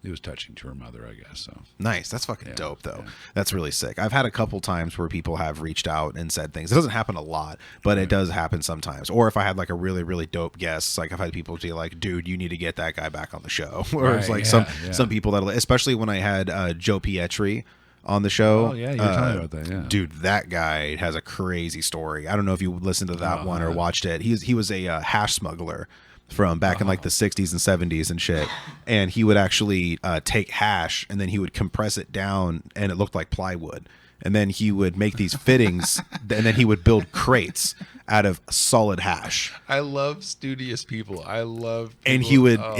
it was touching to her mother, I guess. So nice, that's fucking dope, though. Yeah. That's really sick. I've had a couple times where people have reached out and said things. It doesn't happen a lot, but it does happen sometimes. Or if I had like a really, really dope guest, like I've had people be like, "Dude, you need to get that guy back on the show." Or it's like some people that, especially when I had Joe Pietri on the show. Oh yeah, you were telling me about that. Yeah, dude, that guy has a crazy story. I don't know if you listened to that one or watched it. He was a hash smuggler from back in like the 60s and 70s and shit. And he would actually take hash and then he would compress it down and it looked like plywood. And then he would make these fittings and then he would build crates out of solid hash. I love studious people. I love people. And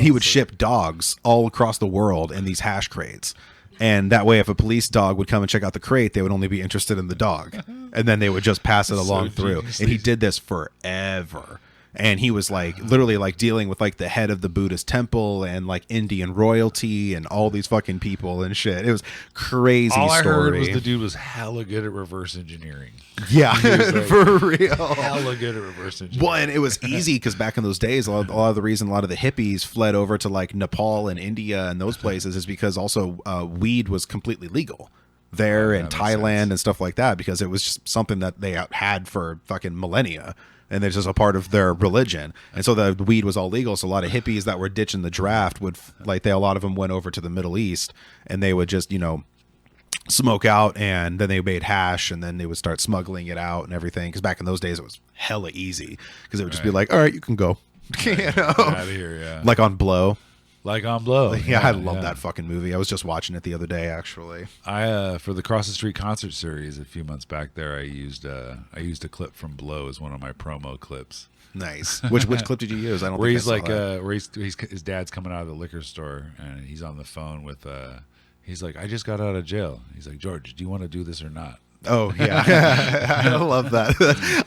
he would ship dogs all across the world in these hash crates. And that way, if a police dog would come and check out the crate, they would only be interested in the dog. And then they would just pass it along through. And he did this forever. And he was like literally like dealing with like the head of the Buddhist temple and like Indian royalty and all these fucking people and shit. It was crazy. All I heard story. was the dude was hella good at reverse engineering. Yeah, like, for real. Hella good at reverse engineering. Well, and it was easy because back in those days, a lot of the reason a lot of the hippies fled over to like Nepal and India and those places is because also weed was completely legal there in Thailand and stuff like that because it was just something that they had for fucking millennia. And it's just a part of their religion. And so the weed was all legal. So a lot of hippies that were ditching the draft would a lot of them went over to the Middle East and they would just, smoke out and then they made hash and then they would start smuggling it out and everything. Cause back in those days it was hella easy because it would just be like, all right, you can go. Get out of here, yeah. Like on Blow. Like on Blow. Yeah, I love that fucking movie. I was just watching it the other day, actually. I for the Cross the Street concert series a few months back there, I used a clip from Blow as one of my promo clips. Nice. Which clip did you use? I don't. Where think he's I saw like, that. where his dad's coming out of the liquor store and he's on the phone with. He's like, I just got out of jail. He's like, George, do you want to do this or not? Oh yeah, I love that.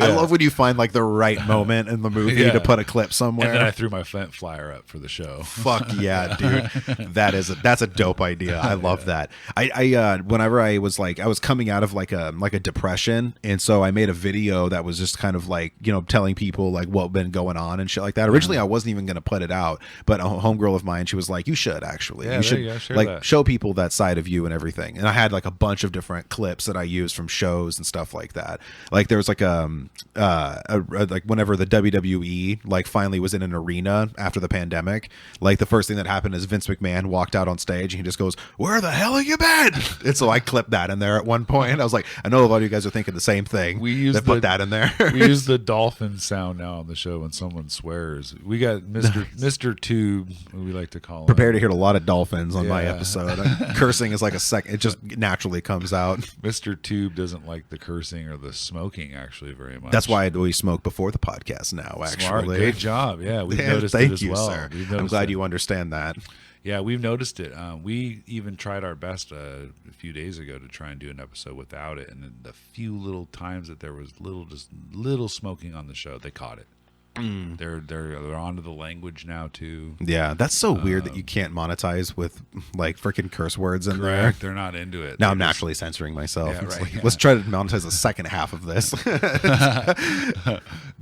I love when you find like the right moment in the movie to put a clip somewhere. And then I threw my flyer up for the show. Fuck yeah, dude! That's a dope idea. I love that. I whenever I was coming out of like a depression, and so I made a video that was just kind of like telling people like what been going on and shit like that. Originally, I wasn't even gonna put it out, but a homegirl of mine, she was like, "You should actually, you should show people that side of you and everything." And I had like a bunch of different clips that I used from shows and stuff like that. Like there was like like whenever the WWE like finally was in an arena after the pandemic, like the first thing that happened is Vince McMahon walked out on stage and he just goes, "Where the hell have you been?" And so I clipped that in there at one point. I was like, I know a lot of you guys are thinking the same thing. Put that in there. We use the dolphin sound now on the show when someone swears. We got Mr. Tube, who we like to call him. Prepare to hear a lot of dolphins on my episode. Cursing is like a second. It just naturally comes out. Mr. Tube doesn't like the cursing or the smoking actually very much. That's why we smoke before the podcast now. Actually, Smart. Great job. Yeah, we've noticed thank it as you, well. sir. I'm glad you understand that. Yeah, we've noticed it. We even tried our best a few days ago to try and do an episode without it, and the few little times that there was little smoking on the show, they caught it. They're onto the language now too. Yeah, that's so weird that you can't monetize with like freaking curse words in Correct. there. They're not into it. Now They're I'm just- naturally censoring myself. Yeah, It's right, like, yeah. Let's try to monetize the second half of this.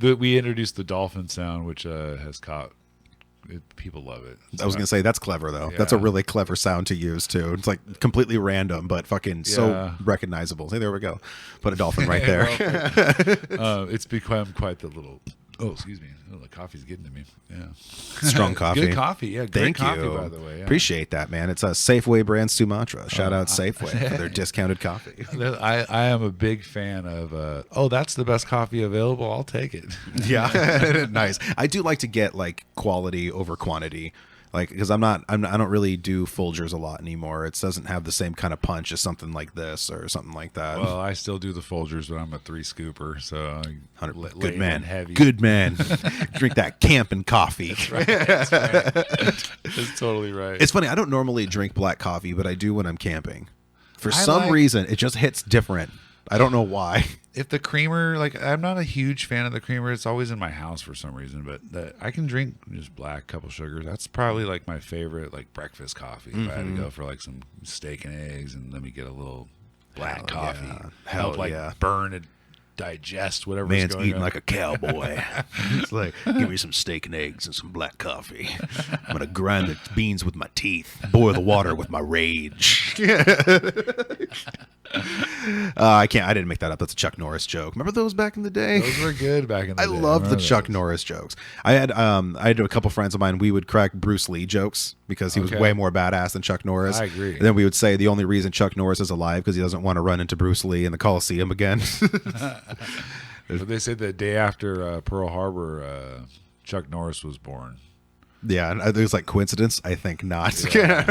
We introduced the dolphin sound, which has caught. People love it. I was gonna say that's clever though. That's a Yeah. really clever sound to use too. It's like completely random, but fucking so Yeah. recognizable. Hey, there we go. Put a dolphin right there. It's become quite the little. Oh, excuse me. Oh, the coffee's getting to me. Yeah. Strong coffee. Good coffee. Yeah. Great Thank coffee, you. by the way. Yeah. Appreciate that, man. It's a Safeway brand Sumatra. Shout out Safeway for their discounted coffee. I am a big fan of. That's the best coffee available. I'll take it. Yeah, nice. I do like to get like quality over quantity, like because I don't really do Folgers a lot anymore. It doesn't have the same kind of punch as something like this or something like that. Well, I still do the Folgers, but I'm a 3 scooper, so Good man, heavy. good man. Drink that camping coffee. That's totally right. It's funny. I don't normally drink black coffee, but I do when I'm camping. For I some like- reason, it just hits different. I don't know why. If the creamer, like, I'm not a huge fan of the creamer. It's always in my house for some reason, but I can drink just black, couple sugars. That's probably like my favorite, like, breakfast coffee. If I had to go for like some steak and eggs and let me get a little black Hell coffee, yeah. help Hell like yeah. burn and digest whatever. Man's going eating on. like a cowboy. It's like, give me some steak and eggs and some black coffee. I'm gonna grind the beans with my teeth, boil the water with my rage. I can't. I didn't make that up. That's a Chuck Norris joke. Remember those back in the day? Those were good back in the I day. love the remember Chuck those. Norris jokes. I had a couple friends of mine. We would crack Bruce Lee jokes because he was Okay. way more badass than Chuck Norris. I agree. And then we would say the only reason Chuck Norris is alive because he doesn't want to run into Bruce Lee in the Coliseum again. But they said the day after Pearl Harbor, Chuck Norris was born. Yeah, and there's like coincidence. I think not. Yeah.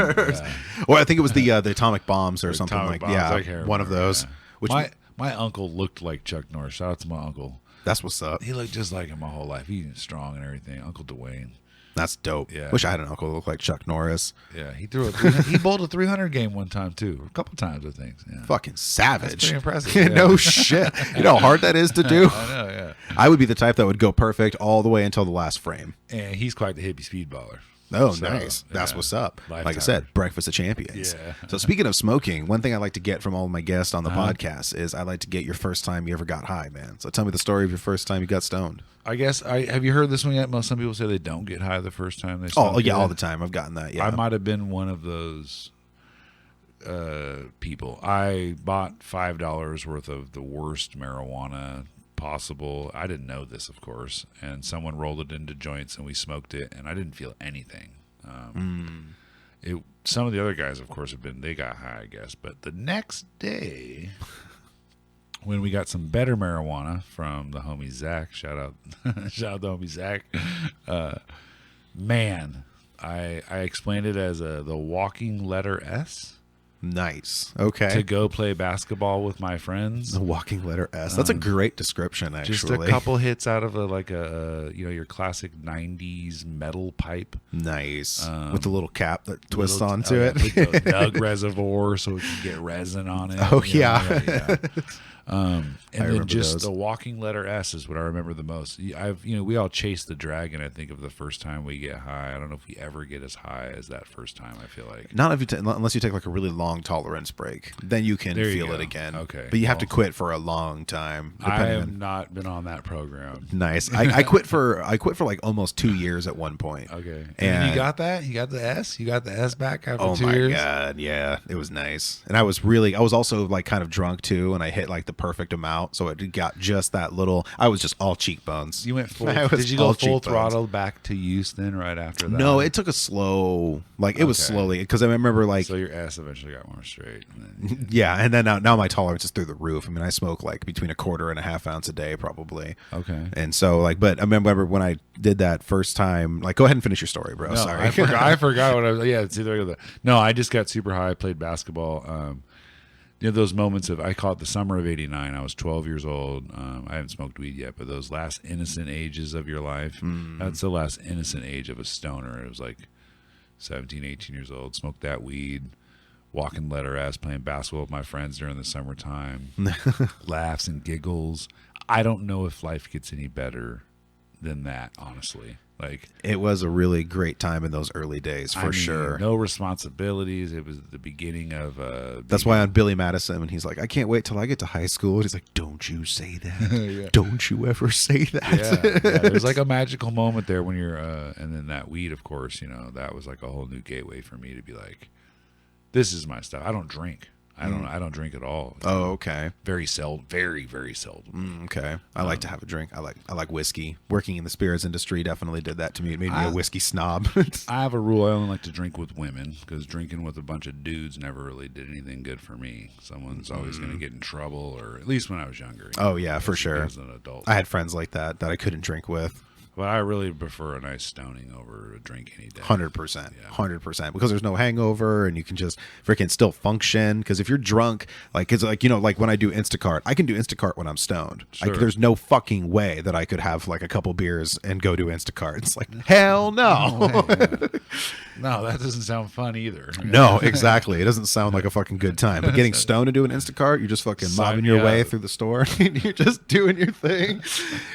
Or I think it was the atomic bombs or something Atomic like bombs, I yeah, can't one of remember, those. yeah. Which My uncle looked like Chuck Norris. Shout out to my uncle. that's what's up. He looked just like him my whole life. He's strong and everything. Uncle Dwayne. That's dope. Yeah. Wish I had an uncle that looked like Chuck Norris. Yeah, he he bowled a 300 game one time too, a couple times I think. Yeah. Fucking savage. That's pretty impressive, yeah. No shit. You know how hard that is to do? I know, yeah. I would be the type that would go perfect all the way until the last frame. And he's quite the hippie speedballer. Oh, So, nice. That's yeah. what's up. Like I Lifetime. said, breakfast of champions. Yeah. So speaking of smoking, one thing I like to get from all of my guests on the Uh-huh. podcast is I like to get your first time you ever got high, man. So tell me the story of your first time you got stoned. I guess have you heard this one yet? Some people say they don't get high the first time they Oh, smoke yeah, it. all the time. I've gotten that. Yeah. I might have been one of those people. I bought $5 worth of the worst marijuana possible. I didn't know this, of course, and someone rolled it into joints and we smoked it, and I didn't feel anything. Some of the other guys, of course, they got high, I guess. But the next day, when we got some better marijuana from the homie Zach, shout out the homie Zach. Man, I explained it as the walking letter S Nice. Okay. to go play basketball with my friends. The walking letter S. That's a great description, actually. Just a couple hits out of your classic '90s metal pipe. Nice. With the little cap that twists Little- onto oh, it. yeah, put the Doug reservoir so it can get resin on it. Oh, You know, yeah. And then remember just those. the walking letter S is what I remember the most. We all chase the dragon. I think of the first time we get high. I don't know if we ever get as high as that first time. I feel like. Not if you unless you take like a really long tolerance break, then you can There you feel it go. again. Okay. But you have to Well, quit for a long time. I depending have on- not been on that program. Nice. I quit for like almost 2 years at one point. Okay. And And you got that? You got the S? You got the S back after Oh 2 my years? god, yeah, it was nice. And I was also like kind of drunk too, and I hit like the perfect amount, so it got just that little. I was just all cheekbones. You went full. I was Did you go all full cheekbones. throttle back to use then right after that? No, it took a slow, like it was Okay. slowly because I remember like So your S eventually got more straight. And then, yeah, and then now my tolerance is through the roof. I mean, I smoke like between a quarter and a half ounce a day probably. Okay. And so like, but I remember when I did that first time. Like, go ahead and finish your story, bro. No, Sorry, I forgot what I was. Yeah, it's either. No, I just got super high. I played basketball. Those moments I call it the summer of '89. I was 12 years old. I haven't smoked weed yet, but those last innocent ages of your life. That's the last innocent age of a stoner. It was like 17, 18 years old, smoked that weed, walking letter ass, playing basketball with my friends during the summertime, laughs and giggles. I don't know if life gets any better than that, honestly. Like, it was a really great time in those early days, for sure. No responsibilities. It was the beginning of. That's why on Billy Madison, when he's like, "I can't wait till I get to high school," he's like, "Don't you say that? Yeah. Don't you ever say that?" Yeah. There's like a magical moment there when you're, and then that weed, of course, that was like a whole new gateway for me to be like, "This is my stuff." I don't drink. I don't drink at all. Oh, okay. Very seldom. Very, very seldom. Okay. I like to have a drink. I like whiskey. Working in the spirits industry definitely did that to me. It made me a whiskey snob. I have a rule. I only like to drink with women because drinking with a bunch of dudes never really did anything good for me. Someone's always going to get in trouble, or at least when I was younger. Oh, yeah, for sure. As an adult. I had friends like that I couldn't drink with. But I really prefer a nice stoning over a drink any day. 100%. 100%. Because there's no hangover and you can just freaking still function. Because if you're drunk, like when I do Instacart, I can do Instacart when I'm stoned. Sure. There's no fucking way that I could have like a couple beers and go do Instacart. It's like, hell no. No, that doesn't sound fun either. No, exactly. It doesn't sound like a fucking good time. But getting stoned and doing Instacart, you're just fucking mobbing your way through the store. You're just doing your thing.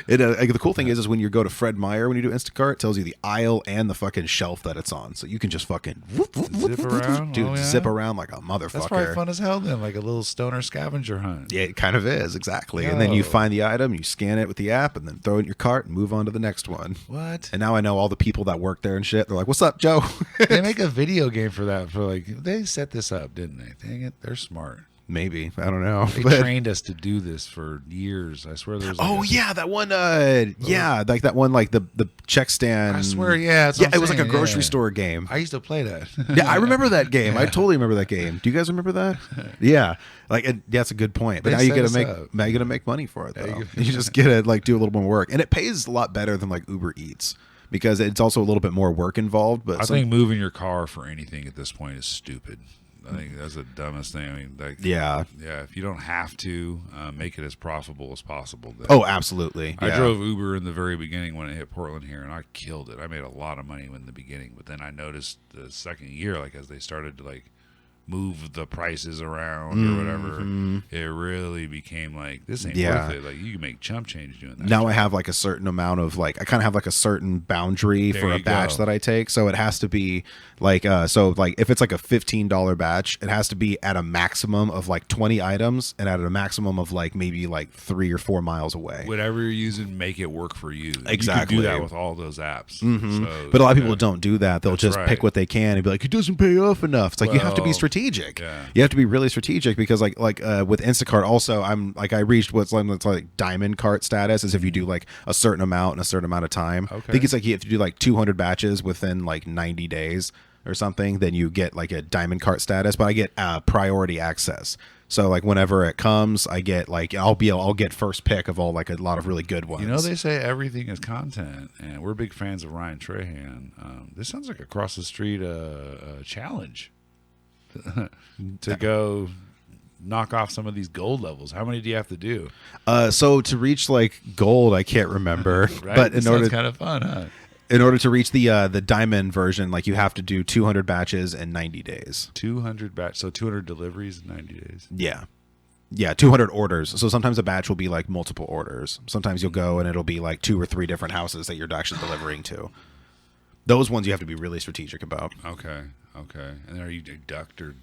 The cool thing is when you go to Fred Meyer, when you do Instacart, it tells you the aisle and the fucking shelf that it's on. So you can just fucking zip around. Dude, zip around like a motherfucker. That's probably fun as hell then, like a little stoner scavenger hunt. Yeah, it kind of is, exactly. And then you find the item, you scan it with the app, and then throw it in your cart and move on to the next one. What? And now I know all the people that work there and shit. They're like, "What's up, Joe?" They make a video game for that. They set this up, didn't they? Dang it, they're smart. Maybe, I don't know. They trained us to do this for years. I swear there's. That one. Like that one, like the check stand. I swear, yeah. It was like a grocery store game. I used to play that. Yeah, I remember that game. I totally remember that game. Do you guys remember that? Yeah, that's a good point. But now you gotta make money for it though. You just gotta like do a little more work, and it pays a lot better than like Uber Eats. Because it's also a little bit more work involved. But I think moving your car for anything at this point is stupid. I think that's the dumbest thing. I mean, yeah. If you don't have to, make it as profitable as possible. Then. Oh, absolutely. I drove Uber in the very beginning when it hit Portland here, and I killed it. I made a lot of money in the beginning, but then I noticed the second year, like as they started to like move the prices around or whatever, it really became like, this ain't worth it. Like you can make chump change doing that. Now I have like a certain amount of like, I kind of have like a certain boundary for a batch that I take. So it has to be like, if it's like a $15 batch, it has to be at a maximum of like 20 items and at a maximum of like maybe like 3 or 4 miles away. Whatever you're using, make it work for you. Exactly. You can do that with all those apps. So, but a lot of people don't do that. They'll just pick what they can and be like, it doesn't pay off enough. It's like, you have to be strategic. Yeah. You have to be really strategic because with Instacart also, I reached what's like diamond cart status, is if you do like a certain amount in a certain amount of time. Okay. I think it's like you have to do like 200 batches within like 90 days or something, then you get like a diamond cart status. But I get priority access. So like whenever it comes, I get like I'll get first pick of all like a lot of really good ones. They say everything is content, and we're big fans of Ryan Trahan. This sounds like across the street challenge to go knock off some of these gold levels. How many do you have to do? So to reach like gold, I can't remember. Right? But Sounds kind of fun, huh? In order to reach the diamond version, like you have to do 200 batches in 90 days. 200 batch, so 200 deliveries in 90 days. Yeah, 200 orders. So sometimes a batch will be like multiple orders. Sometimes you'll go and it'll be like 2 or 3 different houses that you're actually delivering to. Those ones you have to be really strategic about. Okay. And are you deduct or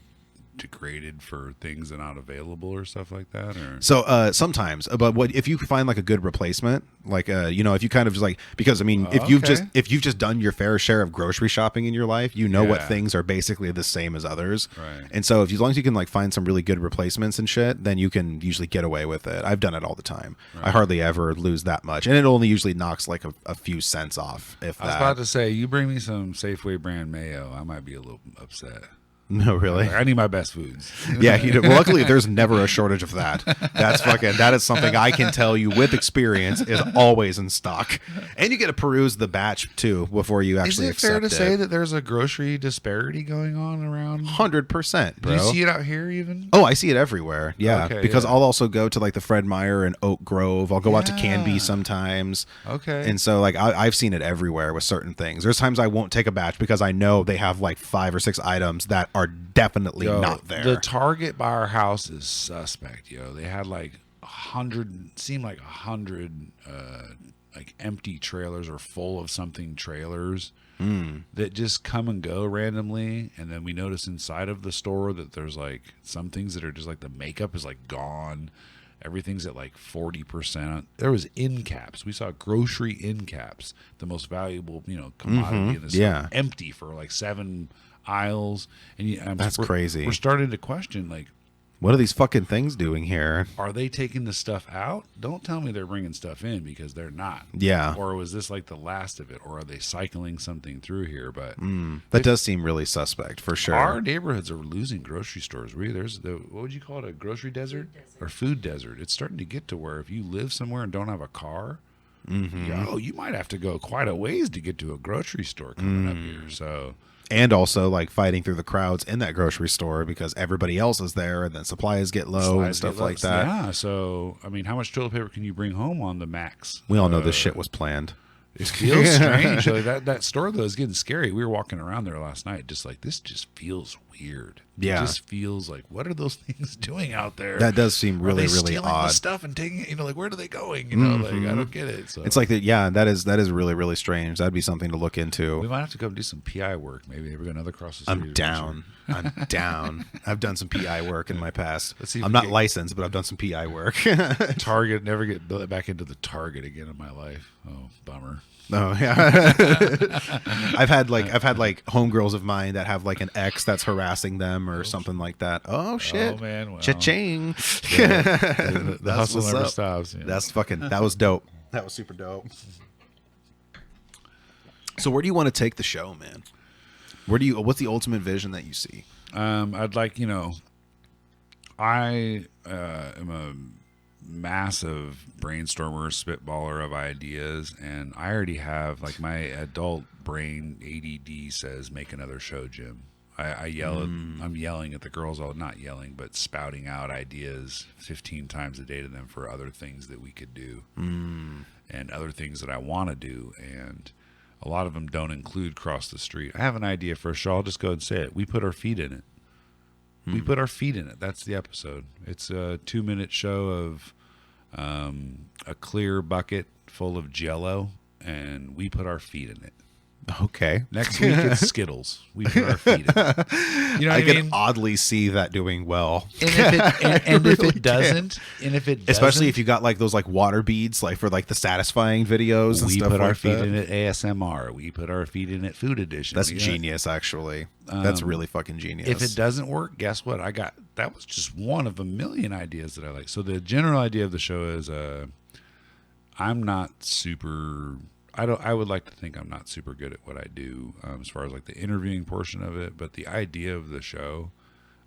degraded for things that are not available or stuff like that? Or so sometimes, but if you find like a good replacement, like if you kind of just like, because I mean, if you've just done your fair share of grocery shopping in your life, what things are basically the same as others, right? And so as long as you can like find some really good replacements and shit, then you can usually get away with it. I've done it all the time. Right. I hardly ever lose that much, and it only usually knocks like a few cents off. If I was about to say, you bring me some Safeway brand mayo, I might be a little upset. No, really? I need my best foods. Yeah, well, luckily there's never a shortage of that. That is something I can tell you with experience is always in stock. And you get to peruse the batch too before you actually accept it. Is it fair to say that there's a grocery disparity going on around? 100%, bro. Do you see it out here even? Oh, I see it everywhere. Yeah, Okay, because yeah. I'll also go to like the Fred Meyer and Oak Grove. I'll go out to Canby sometimes. Okay. And so like I've seen it everywhere with certain things. There's times I won't take a batch because I know they have like 5 or 6 items that are definitely not there. The Target by our house is suspect, yo. They had like 100, seemed like 100 like empty trailers or full of something trailers that just come and go randomly. And then we notice inside of the store that there's like some things that are just like the makeup is like gone. Everything's at like 40%. There was end caps. We saw grocery end caps, the most valuable, commodity in the store, empty for like 7 aisles. And that's crazy. We're starting to question, like, what are these fucking things doing here? are they taking the stuff out? Don't tell me they're bringing stuff in, because they're not. Yeah. Or was this like the last of it? Or are they cycling something through here? But that does seem really suspect for sure. our neighborhoods are losing grocery stores. There's what would you call it? A grocery desert or food desert? It's starting to get to where if you live somewhere and don't have a car, you might have to go quite a ways to get to a grocery store coming up here. So. And also like fighting through the crowds in that grocery store because everybody else is there, and then supplies get low and stuff like that. Yeah. So, I mean, how much toilet paper can you bring home on the max? We all know this shit was planned. It feels strange. Like that store, though, is getting scary. We were walking around there last night, just like, this just feels weird. Yeah. It just feels like, what are those things doing out there? That does seem really, really stealing odd. The stuff and taking it, like, where are they going? Like, I don't get it. So It's like that. Yeah, that is really, really strange. That'd be something to look into. we might have to go do some PI work. Maybe we're another across the street. I'm down. I'm down. I've done some PI work in my past. Let's see if I'm we not get- licensed, but I've done some PI work. Target, never get back into the Target again in my life. Oh, bummer. Oh yeah. I've had like homegirls of mine that have like an ex that's harassing them or something like that. Oh shit. Oh man. Well, Cha-ching. the That's hustle what's never up. stops. That was dope. That was super dope. So where do you want to take the show, man? What's the ultimate vision that you see? I'd like, I am a massive brainstormer, spitballer of ideas, and I already have, like, my adult brain ADD says, make another show, Jim. I'm yelling at the girls, not yelling, but spouting out ideas 15 times a day to them for other things that we could do and other things that I want to do. And a lot of them don't include cross the street. I have an idea for a show. I'll just go and say it. We put our feet in it. We put our feet in it. That's the episode. It's a 2-minute show of a clear bucket full of Jell-O, and we put our feet in it. Okay. Next week it's Skittles. We put our feet in it. You know what I can mean? oddly see that doing well. And if it doesn't, Especially if you got like those like water beads, like for like the satisfying videos and we stuff put like our feet that. in it ASMR. We put our feet in it Food Edition. That's genius, actually. That's really fucking genius. If it doesn't work, guess what? That was just one of a million ideas that I like. So the general idea of the show is I'm not super I would like to think I'm not super good at what I do as far as like the interviewing portion of it, but the idea of the show,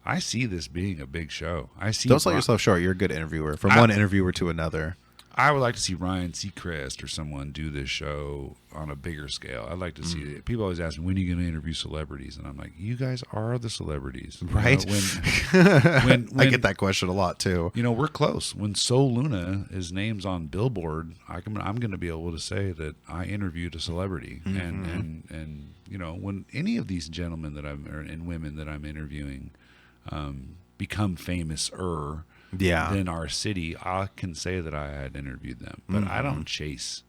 I see this being a big show. Don't sell yourself short. You're a good interviewer. From one interviewer to another. I would like to see Ryan Seacrest or someone do this show on a bigger scale. I'd like to see it. People always ask me, when are you going to interview celebrities? And I'm like, you guys are the celebrities. Right. When I get that question a lot too. We're close. When Sol Luna, his name's on Billboard, I'm going to be able to say that I interviewed a celebrity. And when any of these gentlemen and women that I'm interviewing become famous-er, than our city, I can say that I had interviewed them, but I don't chase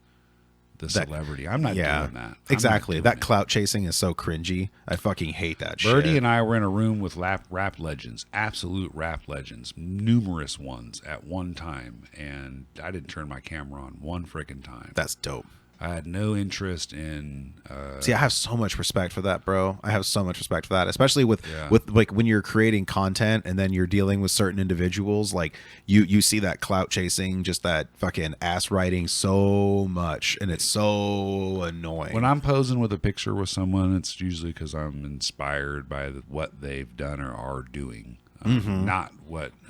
the celebrity. I'm not doing that. Exactly. That clout chasing is so cringy. I fucking hate that shit. Birdie and I were in a room with rap legends, absolute rap legends, numerous ones at one time, and I didn't turn my camera on one freaking time. That's dope. I had no interest in. See, I have so much respect for that, bro. I have so much respect for that, especially with Yeah. like when you're creating content and then you're dealing with certain individuals. Like you see that clout chasing, just that fucking ass writing so much, and it's so annoying. When I'm posing with a picture with someone, it's usually because I'm inspired by what they've done or are doing, not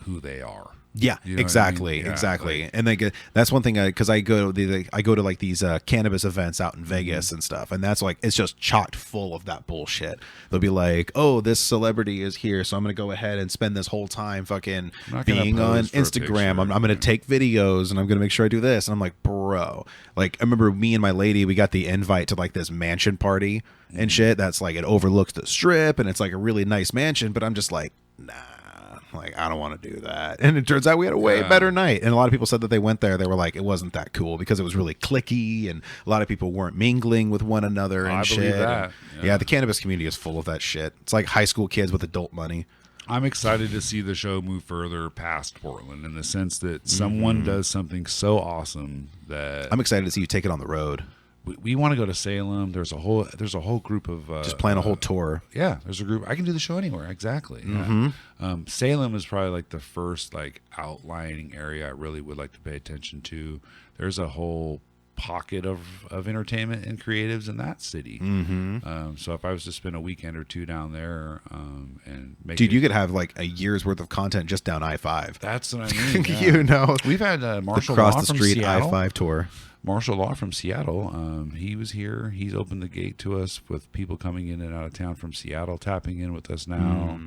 who they are. Yeah, You know what I exactly, mean? Yeah, exactly. like- And that's one thing because I go to like these cannabis events out in Vegas and stuff, and that's like it's just chocked full of that bullshit. They'll be like, "Oh, this celebrity is here, so I'm gonna go ahead and spend this whole time fucking not gonna being on pose for a Instagram. picture, I'm gonna take videos and I'm gonna make sure I do this." And I'm like, "Bro, like I remember me and my lady, we got the invite to like this mansion party and shit. That's like it overlooks the strip and it's like a really nice mansion, but I'm just like, nah." Like, I don't want to do that. And it turns out we had a way better night. And a lot of people said that they went there. They were like, it wasn't that cool because it was really cliquey and a lot of people weren't mingling with one another and I shit. believe that. Yeah, the cannabis community is full of that shit. It's like high school kids with adult money. I'm excited to see the show move further past Portland in the sense that someone does something so awesome that I'm excited to see you take it on the road. we want to go to Salem. There's a whole group of Just plan a whole tour. Yeah, there's a group. I can do the show anywhere. Exactly. Yeah. Salem is probably like the first like outlining area I really would like to pay attention to. There's a whole pocket of entertainment and creatives in that city. So if I was to spend a weekend or two down there and make Dude, you could have like a year's worth of content just down I-5. that's what I mean. Yeah. You know, We've had Marshall across Law the from street Seattle. I-5 tour. Marshall Law from Seattle. He was here. He's opened the gate to us with people coming in and out of town from Seattle, tapping in with us now.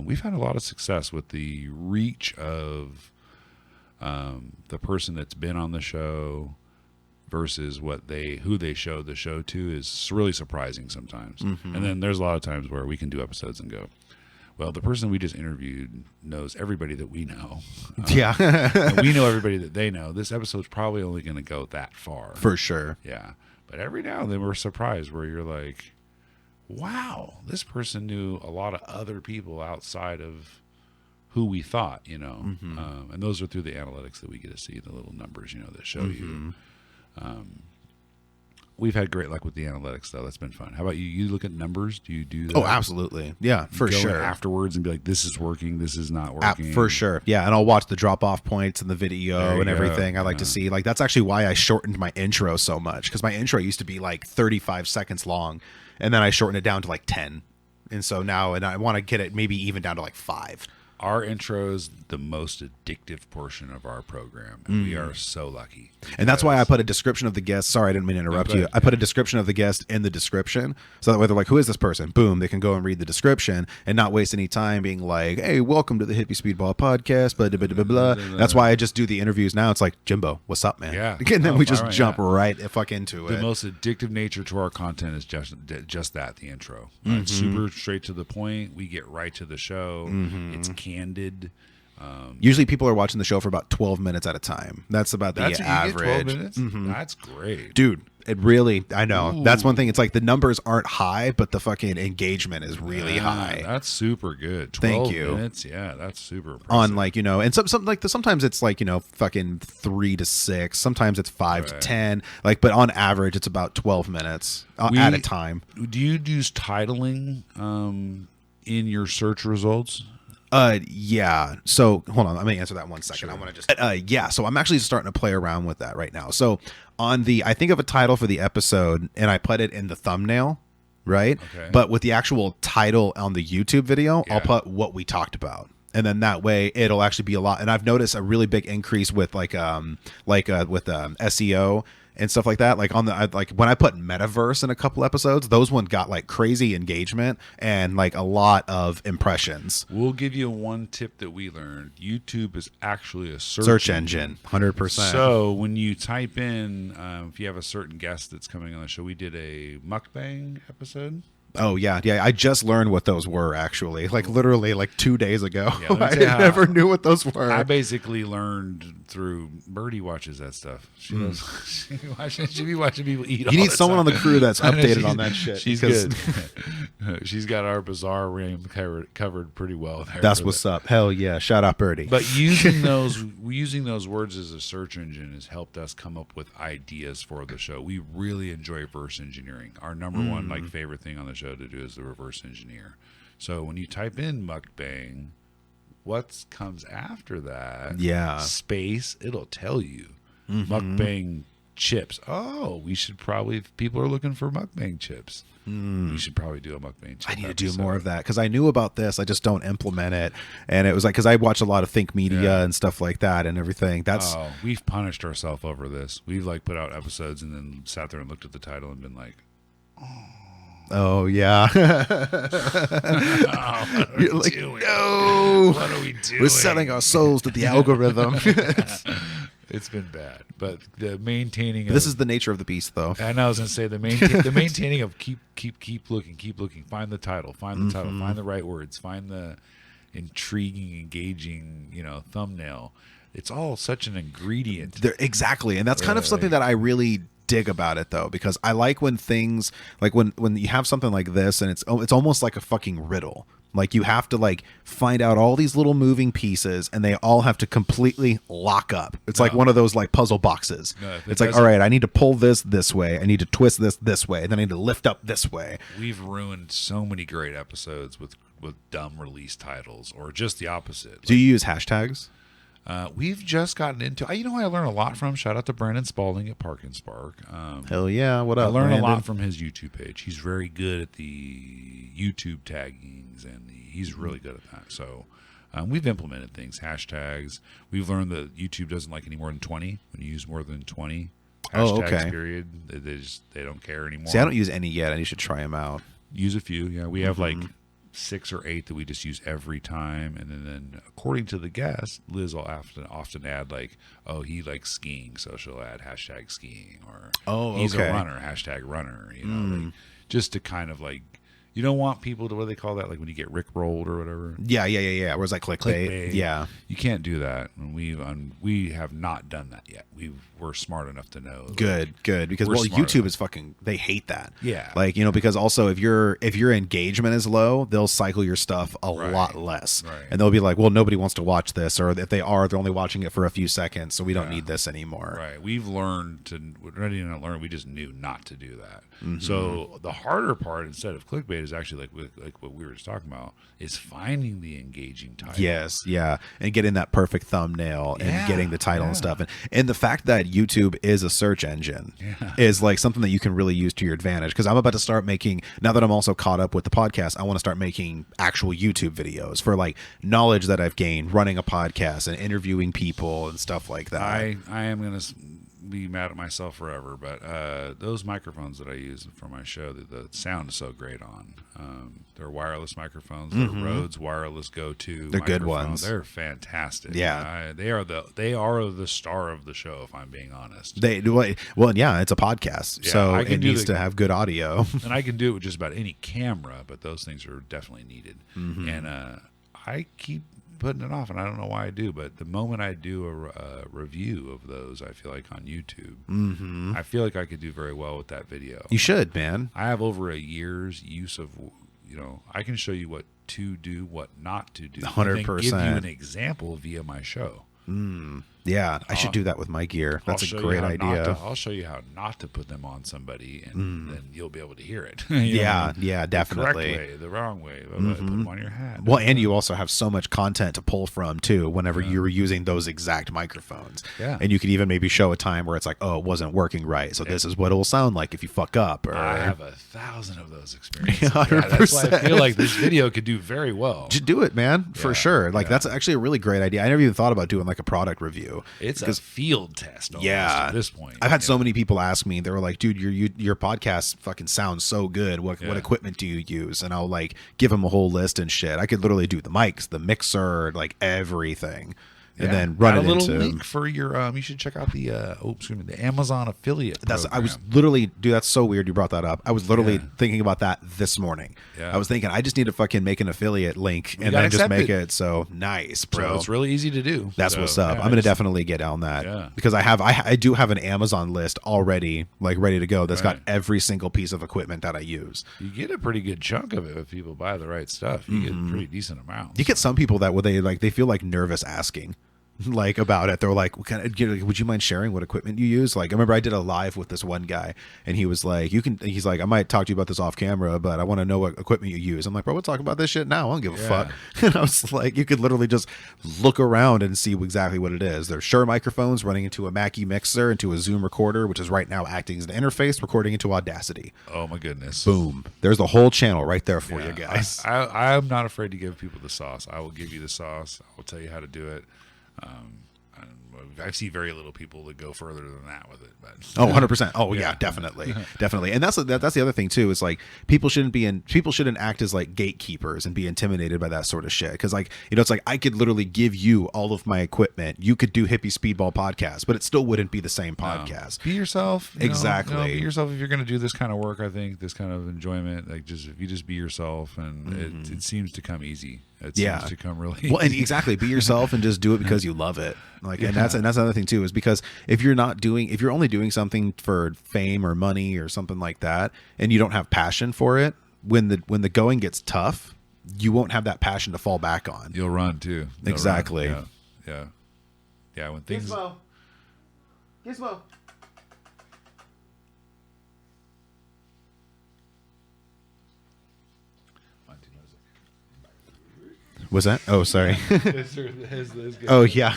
We've had a lot of success with the reach of the person that's been on the show versus who they showed the show to is really surprising sometimes. And then there's a lot of times where we can do episodes and go, well, the person we just interviewed knows everybody that we know. Yeah, And we know everybody that they know. This episode's probably only going to go that far. for sure. Yeah. But every now and then we're surprised where you're like, wow, this person knew a lot of other people outside of who we thought, you know. And those are through the analytics that we get to see, the little numbers, you know, that show you. We've had great luck with the analytics, though. That's been fun. How about you? You look at numbers? Do you do that? Oh, absolutely. Yeah, for Go in sure. afterwards and be like, this is working, this is not working. For sure. Yeah, and I'll watch the drop-off points and the video There you and everything. go. I like to see. Like, that's actually why I shortened my intro so much, because my intro used to be like 35 seconds long, and then I shortened it down to like 10. And so now, and I want to get it maybe even down to like 5. Our intro is the most addictive portion of our program, and we are so lucky. And that's why I because- put a description of the guest. Sorry, I didn't mean to interrupt go you. ahead. I put a description of the guest in the description, so that way they're like, "Who is this person?" Boom, they can go and read the description and not waste any time being like, "Hey, welcome to the Hippie Speedball Podcast." Blah, blah, blah, blah, blah. That's why I just do the interviews now. It's like, Jimbo, what's up, man? Yeah. And then Oh, we just all right, jump yeah. right fuck into The it. most addictive nature to our content is just that, the intro. It's super straight to the point. We get right to the show. It's candid. Usually, people are watching the show for about 12 minutes at a time. That's about That's the what you get, 12 average. minutes? That's great. Dude, it really, I know. Ooh. That's one thing. It's like the numbers aren't high, but the fucking engagement is really Yeah, high. That's super good. 12 Thank you. minutes, yeah, that's super impressive. On like, you know, and sometimes it's like, you know, fucking 3 to 6. Sometimes it's 5 to 10. Like, but on average, it's about 12 minutes at a time. Do you use titling in your search results? Yeah. So hold on, let me answer that one second. I want to just yeah. So I'm actually starting to play around with that right now. So I think of a title for the episode, and I put it in the thumbnail, right? Okay. But with the actual title on the YouTube video, Yeah. I'll put what we talked about. And then that way it'll actually be a lot. And I've noticed a really big increase with with SEO and stuff like that. Like like when I put metaverse in a couple episodes, those ones got like crazy engagement and like a lot of impressions. We'll give you one tip that we learned. YouTube is actually a Search engine, 100%. So when you type in, if you have a certain guest that's coming on the show, we did a mukbang episode. Oh yeah. I just learned what those were actually, like literally like 2 days ago. Yeah, let me I tell you how- never knew what those were. I basically learned through Birdie watches that stuff. She knows. She be watching people eat. You need someone on the crew that's I know, updated on that shit. She's because good. She's got our bizarre realm covered pretty well there. That's what's up. Hell yeah. Shout out Birdie. But using those words as a search engine has helped us come up with ideas for the show. We really enjoy reverse engineering. Our number one favorite thing on the show to do is the reverse engineer. So when you type in mukbang, what comes after that? Yeah. Space, it'll tell you. Mukbang chips. Oh, we should probably, if people are looking for mukbang chips, we should probably do a mukbang chip I need to episode. do more of that because I knew about this. I just don't implement it. And it was like, because I watch a lot of Think Media and stuff like that and everything. We've punished ourselves over this. We've like put out episodes and then sat there and looked at the title and been like, oh yeah. You're like, no. what are we doing? We're selling our souls to the algorithm. It's been bad, but the maintaining. This is the nature of the beast, though. And I was gonna say the maintaining of keep looking, find the title, find the right words, find the intriguing, engaging, thumbnail. It's all such an ingredient. Exactly, and that's kind of something that I really dig about it, though, because I like when things like when you have something like this, and it's almost like a fucking riddle. Like you have to like find out all these little moving pieces, and they all have to completely lock up. It's like one of those like puzzle boxes. It's like, all right, I need to pull this way, I need to twist this way, and then I need to lift up this way. We've ruined so many great episodes with dumb release titles, or just the opposite. Do you use hashtags? We've just gotten into. I learn a lot from. Shout out to Brandon Spalding at Park and Spark. Hell yeah! What up? I learn Brandon? a lot from his YouTube page. He's very good at the YouTube taggings, and he's really good at that. So we've implemented things, hashtags. We've learned that YouTube doesn't like any more than 20. When you use more than 20 hashtags, period, they don't care anymore. See, I don't use any yet. I should try them out. Use a few. Yeah, we have like 6 or 8 that we just use every time, and then according to the guest, Liz will often add like, oh, he likes skiing, so she'll add hashtag skiing, or he's a runner, hashtag runner, like, just to kind of like, you don't want people to, what do they call that, like when you get rickrolled or whatever. Yeah. Where's like clickbait? Yeah, you can't do that, and we have not done that yet. We're smart enough to know. Good, because YouTube is fucking. They hate that. Yeah, like because also if your engagement is low, they'll cycle your stuff a lot less, and they'll be like, well, nobody wants to watch this, or if they are, they're only watching it for a few seconds, so we don't need this anymore. Right. We've learned to. We didn't learn. We just knew not to do that. So the harder part, instead of clickbait, is actually like what we were just talking about, is finding the engaging title. Yes, yeah, and getting that perfect thumbnail and getting the title and stuff, and the fact that YouTube is a search engine is like something that you can really use to your advantage. Because I'm about to start making, now that I'm also caught up with the podcast, I want to start making actual YouTube videos for like knowledge that I've gained running a podcast and interviewing people and stuff like that. I am gonna be mad at myself forever, but those microphones that I use for my show, the sound is so great on. They're wireless microphones. They're Rhodes wireless go-to. They're good ones. They're fantastic. Yeah, they are the star of the show, if I'm being honest. Well, yeah, it's a podcast, so it needs to have good audio. And I can do it with just about any camera, but those things are definitely needed. And I keep putting it off, and I don't know why I do, but the moment I do a review of those, I feel like on YouTube, I feel like I could do very well with that video. You should, man. I have over a year's use of, I can show you what to do, what not to do. 100%. Give you an example via my show. Yeah, I should do that with my gear. That's a great idea. I'll show you how not to put them on somebody, and then you'll be able to hear it. Yeah, definitely. The correct way, the wrong way. Put them on your hat. Well, and you also have so much content to pull from too whenever you're using those exact microphones. Yeah. And you could even maybe show a time where it's like, oh, it wasn't working right, so this is what it will sound like if you fuck up. Or I have 1,000 of those experiences. 100%. That's why I feel like this video could do very well. Just do it, man, for sure. Like that's actually a really great idea. I never even thought about doing like a product review. It's a field test almost at this point. I've had so many people ask me, they were like, dude, your podcast fucking sounds so good. What equipment do you use? And I'll like give them a whole list and shit. I could literally do the mics, the mixer, like everything. and then run Got it a little into. link for your. You should check out the the Amazon affiliate. I was program. literally, dude, that's so weird you brought that up. I was literally thinking about that this morning. Yeah. I was thinking I just need to fucking make an affiliate link and gotta then just accept make it. it so nice, So bro. it's really easy to do. That's So, what's up. yeah, I'm gonna just- definitely get on that Yeah. because I do have an Amazon list already, like ready to go. That's got Right. every single piece of equipment that I use. You get a pretty good chunk of it if people buy the right stuff. You get a pretty decent amount. You get some people that they feel like nervous asking. Like about it, they're like, would you mind sharing what equipment you use? Like, I remember I did a live with this one guy, and he was like, he's like, I might talk to you about this off camera, but I want to know what equipment you use. I'm like, bro, we'll talk about this shit now. I don't give a fuck. And I was like, you could literally just look around and see exactly what it is. There's Shure microphones running into a Mackie mixer, into a Zoom recorder, which is right now acting as an interface, recording into Audacity. Oh my goodness! Boom. There's the whole channel right there for you Yeah, guys. I'm not afraid to give people the sauce. I will give you the sauce. I will tell you how to do it. I see very little people that go further than that with it. But Oh, 100%. Oh, yeah, Yeah. definitely. Definitely. And that's the other thing too, is like people shouldn't act as like gatekeepers and be intimidated by that sort of shit. Cause like, it's like I could literally give you all of my equipment. You could do Hippie Speedball Podcast, but it still wouldn't be the same podcast. Be yourself. Exactly. Be yourself if you're going to do this kind of work. I think this kind of enjoyment, like if you just be yourself, and it seems to come easy. It seems to come really. Well, and exactly, be yourself and just do it because you love it. Like, and that's another thing too, is because if you're only doing something for fame or money or something like that, and you don't have passion for it, when the going gets tough, you won't have that passion to fall back on. You'll run too. You'll Exactly. run. Yeah. When things. Gizmo. Was that? Oh, sorry. Oh, yeah.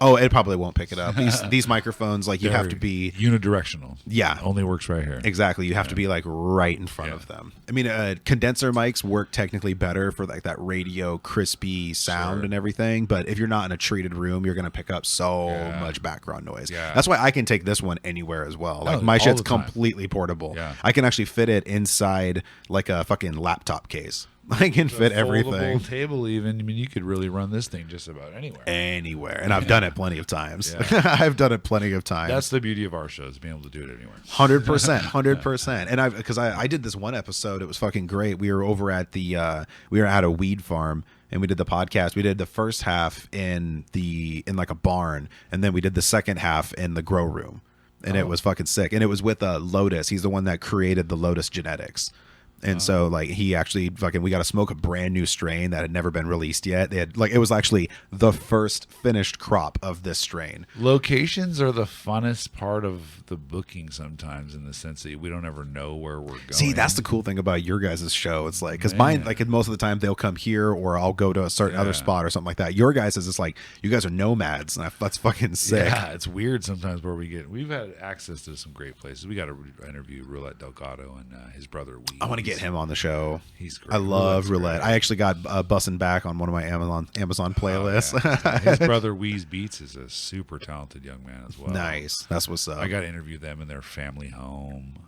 Oh, it probably won't pick it up. These microphones, like you have to be unidirectional. Yeah. Only works right here. Exactly. You have to be like right in front of them. I mean, condenser mics work technically better for like that radio crispy sound and everything. But if you're not in a treated room, you're going to pick up so much background noise. Yeah. That's why I can take this one anywhere as well. Like my all shit's the time. completely portable. Yeah. I can actually fit it inside like a fucking laptop case. I can fit everything. Foldable table, even. I mean, you could really run this thing just about anywhere. And I've done it plenty of times. I've done it plenty of times. That's the beauty of our shows, being able to do it anywhere. 100%. And because I did this one episode, it was fucking great. We were over at we were at a weed farm, and we did the podcast. We did the first half in like a barn, and then we did the second half in the grow room, and it was fucking sick. And it was with Lotus. He's the one that created the Lotus genetics. And so like he actually we got to smoke a brand new strain that had never been released yet. They had it was actually the first finished crop of this strain. Locations are the funnest part of the booking sometimes, in the sense that we don't ever know where we're going. See, that's the cool thing about your guys' show. It's like, because mine, like most of the time they'll come here or I'll go to a certain other spot or something like that. Your guys is like, you guys are nomads, and that's fucking sick. Yeah, it's weird sometimes where we've had access to some great places. We got to interview Roulette Delgado and his brother Weez. I want to get him on the show. He's great. I love Roulette. Great. I actually got Bussin' Back on one of my Amazon playlists. Yeah. His brother Weez Beats is a super talented young man as well. Nice. That's what's up. I got to interview them in their family home.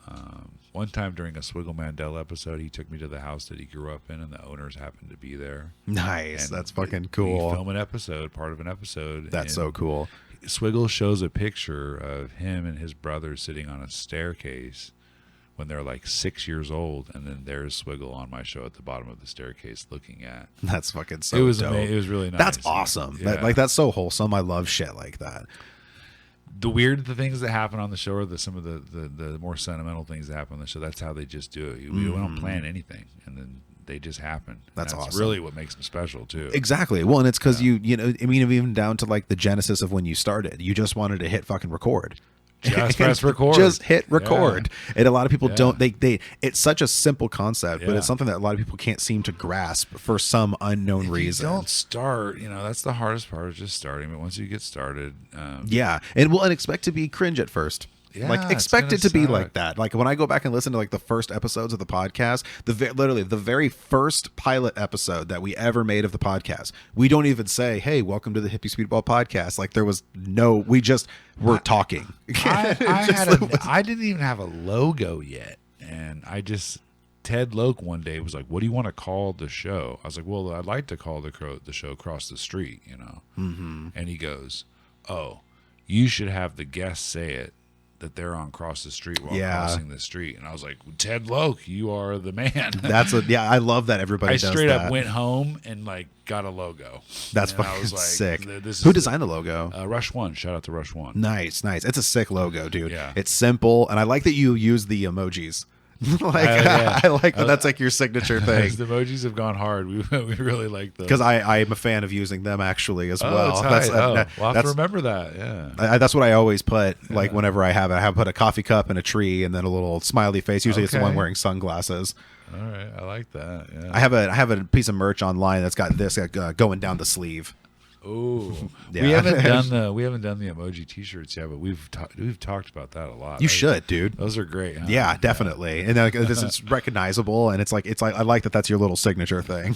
One time during a Swiggle Mandel episode, he took me to the house that he grew up in, and the owners happened to be there. Nice. And That's fucking cool. We film an episode, part of an episode. That's so cool. Swiggle shows a picture of him and his brother sitting on a staircase when they're like 6 years old, and then there's Swiggle on my show at the bottom of the staircase looking at. That's fucking so It was dope. it was really nice. That's awesome. Yeah. That's so wholesome. I love shit like that. The things that happen on the show are some of the more sentimental things that happen on the show. That's how they just do it. We don't plan anything, and then they just happen. That's awesome. Really what makes them special too. Exactly. Well, and it's because you know, I mean, even down to like the genesis of when you started, you just wanted to hit fucking record. Just press record. Just hit record. Yeah. And a lot of people Yeah. don't. They. It's such a simple concept, but Yeah. it's something that a lot of people can't seem to grasp for some unknown If reason. you don't start, that's the hardest part, is just starting. But once you get started, Yeah, and we'll expect to be cringe at first. Yeah, like it's expect gonna it to be suck. like that. Like when I go back and listen to like the first episodes of the podcast, literally the very first pilot episode that we ever made of the podcast, we don't even say, "Hey, welcome to the Hippie Speedball Podcast." Like there was we just were talking. I didn't even have a logo yet, and I just Ted Loke one day was like, "What do you want to call the show?" I was like, "Well, I'd like to call the show Cross the Street," you know. Mm-hmm. And he goes, "Oh, you should have the guests say it, that they're on Cross the Street while crossing the street." And I was like, "Ted Loke, you are the man." I love that everybody does that. I straight up went home and like got a logo. That's and fucking I was like, sick. Who designed the logo? Rush One. Shout out to Rush One. Nice. It's a sick logo, dude. Yeah. It's simple, and I like that you use the emojis. I like that. That's like your signature thing. The emojis have gone hard. We really like those. Because I'm a fan of using them actually as well. We'll have to remember that. Yeah. That's what I always put. Like whenever I have put a coffee cup and a tree, and then a little smiley face. Usually it's the one wearing sunglasses. All right, I like that. Yeah. I have a piece of merch online that's got this going down the sleeve. Oh, yeah. we haven't done the emoji T-shirts yet, but we've talked about that a lot. You should, dude. Those are great. Huh? Yeah, definitely. And this is recognizable, and it's like I like that. That's your little signature thing.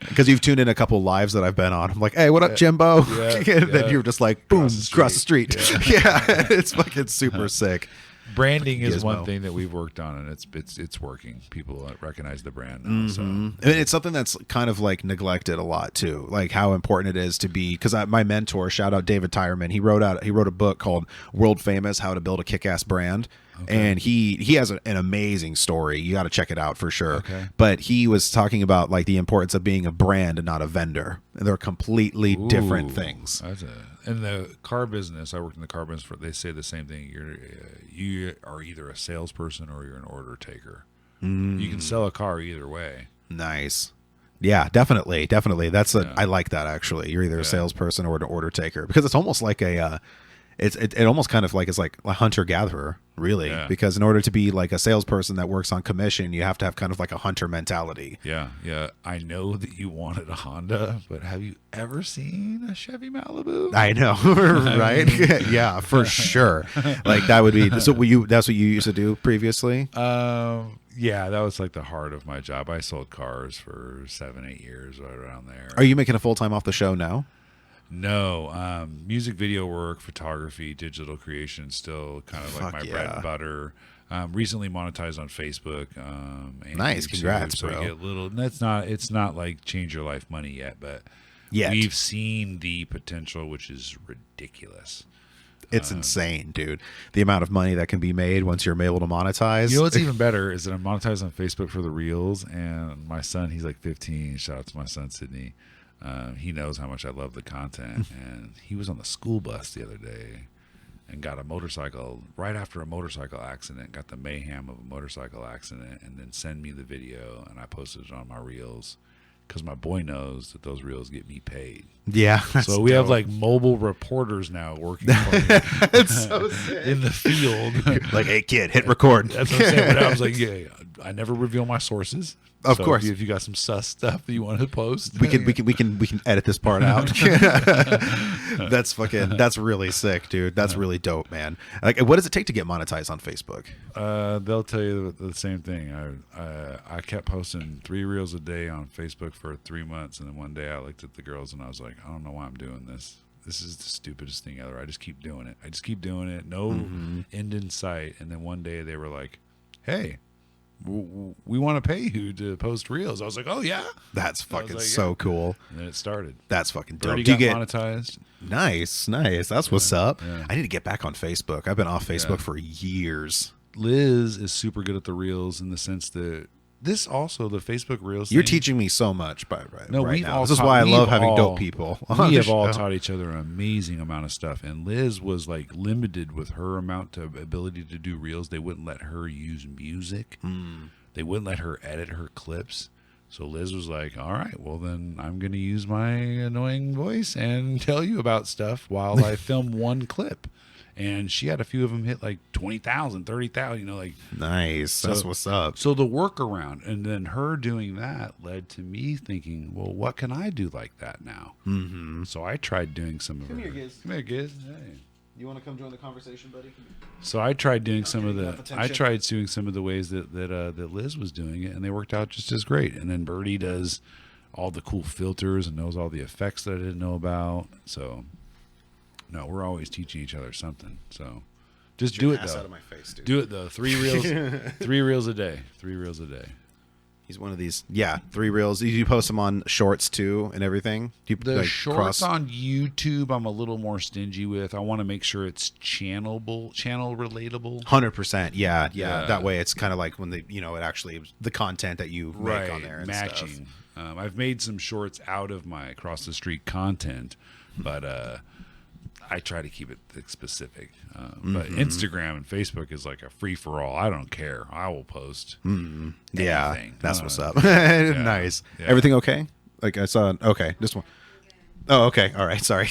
Because you've tuned in a couple lives that I've been on. I'm like, hey, what up, Jimbo? And then you're just like, boom, across the street. Yeah, it's fucking super sick. Branding is one thing that we've worked on, and it's working. People recognize the brand now. So. And it's something that's kind of like neglected a lot too, like how important it is to be. Because my mentor, shout out David Tyerman, he wrote a book called World Famous: How to Build a Kick-Ass Brand. Okay. And he has an amazing story. You got to check it out for sure. Okay. But he was talking about like the importance of being a brand and not a vendor. And they're completely different things. In the car business, I worked in the car business. They say the same thing. You are either a salesperson or you're an order taker. You can sell a car either way. Nice. Yeah, definitely. I like that actually. You're either a salesperson or an order taker, because it's almost like it almost kind of like it's like a hunter gatherer, really. Yeah. Because in order to be like a salesperson that works on commission, you have to have kind of like a hunter mentality. Yeah. I know that you wanted a Honda, but have you ever seen a Chevy Malibu? I know, right? Yeah, for sure. Like that would be. So that's what you used to do previously? Yeah, that was like the heart of my job. I sold cars for 7-8 years, right around there. Are you making a full time off the show now? No, music video work, photography, digital creation, still kind of like my bread and butter. Recently monetized on Facebook. And nice, YouTube, congrats, so bro. I get a little. It's not like change your life money yet, but we've seen the potential, which is ridiculous. It's insane, dude. The amount of money that can be made once you're able to monetize. You know what's even better is that I'm monetized on Facebook for the Reels, and my son, he's like 15. Shout out to my son, Sydney. He knows how much I love the content, and he was on the school bus the other day and got a motorcycle right after a motorcycle accident, got the mayhem of a motorcycle accident, and then send me the video, and I posted it on my Reels because my boy knows that those Reels get me paid. Yeah. So we have like mobile reporters now working for me it's so sick. in the field. Like, hey, kid, hit record. That's what I'm saying. But I was like, yeah, I never reveal my sources. Of course. If you got some sus stuff that you want to post, we can edit this part out. That's really sick, dude. That's really dope, man. Like, what does it take to get monetized on Facebook? They'll tell you the same thing. I kept posting 3 Reels a day on Facebook for 3 months, and then one day I looked at the girls and I was like, I don't know why I'm doing this. This is the stupidest thing ever. I just keep doing it. No end in sight. And then one day they were like, hey, we want to pay you to post Reels. I was like, oh yeah, that's fucking so cool. And then it started. That's fucking dope. Do you get monetized? Nice. That's what's up. Yeah. I need to get back on Facebook. I've been off Facebook for years. Liz is super good at the Reels in the sense that the Facebook Reels. You're teaching me so much, right now. This is why I love having dope people. We have all taught each other an amazing amount of stuff, and Liz was like limited with her amount of ability to do Reels. They wouldn't let her use music. They wouldn't let her edit her clips. So Liz was like, all right, well then I'm going to use my annoying voice and tell you about stuff while I film one clip. And she had a few of them hit like 20,000, 30,000, like. Nice. That's what's up. So the workaround, and then her doing that led to me thinking, well, what can I do like that now? Mm-hmm. So I tried doing some of her. Come here, Giz. Hey. You want to come join the conversation, buddy? So I tried doing some of the ways that Liz was doing it, and they worked out just as great. And then Birdie does all the cool filters and knows all the effects that I didn't know about. So. No, we're always teaching each other something. So just do it though. Out of my face, dude. Do it though. 3 Reels, 3 Reels a day. 3 Reels a day. He's one of these, 3 reels. Do you post them on shorts too and everything? Do you, The shorts on YouTube, I'm a little more stingy with. I want to make sure it's channel relatable. 100%. Yeah. That way, it's kind of like when they, it actually the content that you make on there and matching. stuff. I've made some shorts out of my across the street content, but I try to keep it specific. But Instagram and Facebook is like a free for all. I don't care. I will post. Yeah, anything. that's what's up. Nice. Yeah. Everything okay? Like I saw. Okay, this one. Oh, okay. All right. Sorry.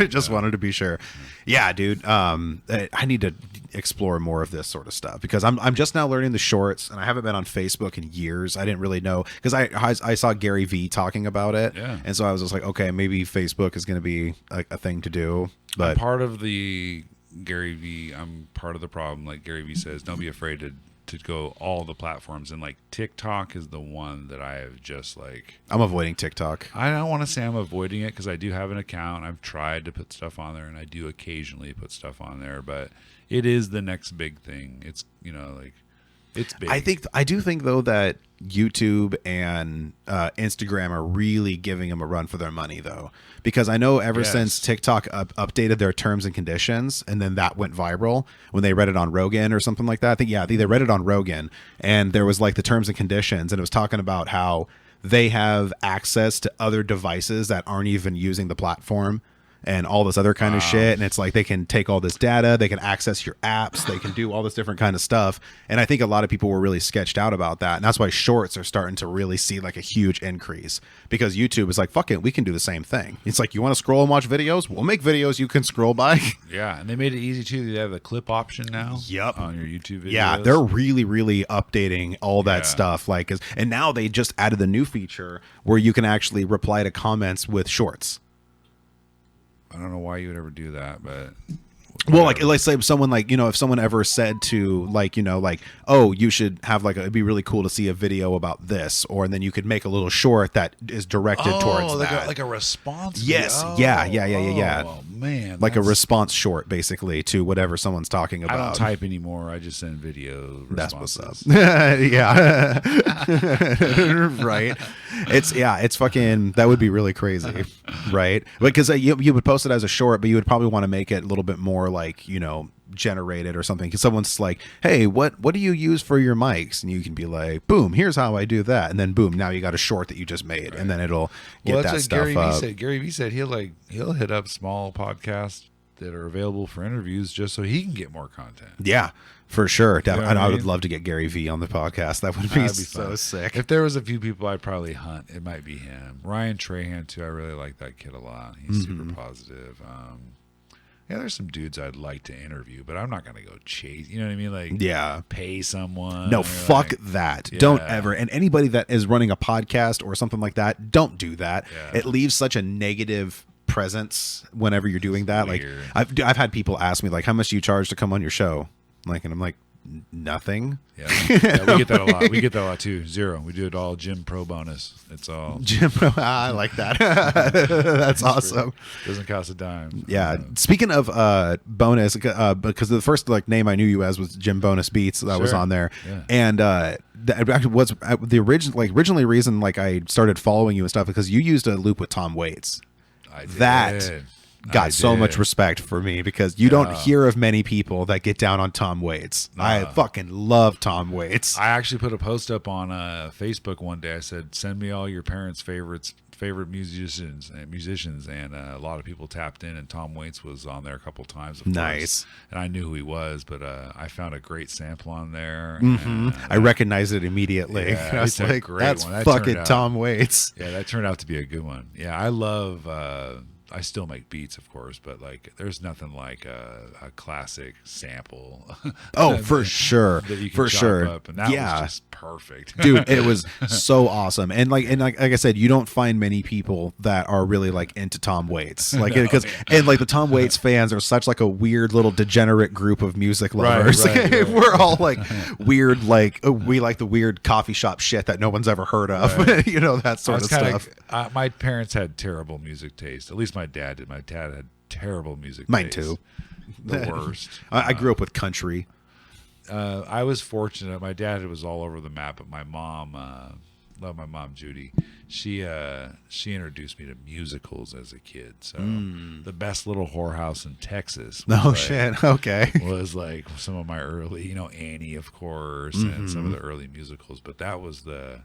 Just wanted to be sure. Yeah, dude. I need to explore more of this sort of stuff because I'm just now learning the shorts, and I haven't been on Facebook in years. I didn't really know because I saw Gary V talking about it, and so I was just like, okay, maybe Facebook is going to be a thing to do. But I'm part of the Gary V. I'm part of the problem. Like Gary V says, don't be afraid to go all the platforms, and like TikTok is the one that I have just like I'm avoiding TikTok. I don't want to say I'm avoiding it because I do have an account. I've tried to put stuff on there, and I do occasionally put stuff on there, but it is the next big thing. It's like it's big. I do think though that YouTube and Instagram are really giving them a run for their money though, because I know ever since TikTok updated their terms and conditions, and then that went viral when they read it on Rogan or something like that. I think they read it on Rogan, and there was like the terms and conditions, and it was talking about how they have access to other devices that aren't even using the platform and all this other kind of shit. And it's like they can take all this data, they can access your apps, they can do all this different kind of stuff. And I think a lot of people were really sketched out about that. And that's why shorts are starting to really see like a huge increase, because YouTube is like, fuck it, we can do the same thing. It's like, you want to scroll and watch videos? We'll make videos you can scroll by. Yeah, and they made it easy too. They have the clip option now. Yep. On your YouTube videos. Yeah, they're really, really updating all that stuff. Like, and now they just added the new feature where you can actually reply to comments with shorts. I don't know why you would ever do that, but well, like let's say someone like, if someone ever said to like, oh, you should have like it'd be really cool to see a video about this, or and then you could make a little short that is directed towards that. Like a response. Yes. Oh, Yeah. Oh man, like a response short basically to whatever someone's talking about. I don't type anymore. I just send video responses. That's what's up. Yeah. Right. It's fucking, that would be really crazy. Right. Because you would post it as a short, but you would probably want to make it a little bit more like, generated or something. Because someone's like, hey, what do you use for your mics? And you can be like, boom, here's how I do that. And then boom, now you got a short that you just made. Right. And then it'll get that stuff up. Gary Vee said he'll hit up small podcasts that are available for interviews just so he can get more content. Yeah, for sure. You know I would love to get Gary Vee on the podcast. That would be so fun. sick. If there was a few people I'd probably hunt, it might be him. Ryan Trahan too. I really like that kid a lot. He's super positive. Yeah, there's some dudes I'd like to interview, but I'm not going to go chase. You know what I mean? Like, pay someone. No, fuck that. Yeah. Don't ever. And anybody that is running a podcast or something like that, don't do that. Yeah. It leaves such a negative presence whenever you're doing that. Weird. Like, I've had people ask me, like, how much do you charge to come on your show? Like, and I'm like, nothing. Yeah, we get that a lot. We get that a lot too. Zero. We do it all Jim pro bonus. It's all Jim pro. I like that. That's awesome. Doesn't cost a dime. Yeah. Speaking of bonus, because the first name I knew you as was Jim Bonus Beats that was on there, and that was the originally reason I started following you and stuff because you used a loop with Tom Waits. I did. Got so much respect for me because you don't hear of many people that get down on Tom Waits. I fucking love Tom Waits. I actually put a post up on Facebook one day. I said, send me all your parents' favorite musicians, and a lot of people tapped in, and Tom Waits was on there a couple times. Nice. And I knew who he was, but I found a great sample on there. I recognized it immediately. Yeah, I was like, that's that fucking Tom Waits. Yeah, that turned out to be a good one. Yeah, I love... I still make beats, of course, but there's nothing like a classic sample. Oh, for sure, that you can for chop sure. Up, and that was just perfect, dude. It was so awesome, and like I said, you don't find many people that are really into Tom Waits, because and the Tom Waits fans are such a weird little degenerate group of music lovers. Right. We're all weird, we like the weird coffee shop shit that no one's ever heard of, right. That sort of stuff. My parents had terrible music taste. At least my dad did. My dad had terrible music Mine taste. too. The worst. I grew up with country. I was fortunate. My dad was all over the map, but my mom love my mom, Judy. She introduced me to musicals as a kid. So the best little whorehouse in Texas. No shit. Okay. Was like some of my early, Annie, of course, and some of the early musicals. But that was the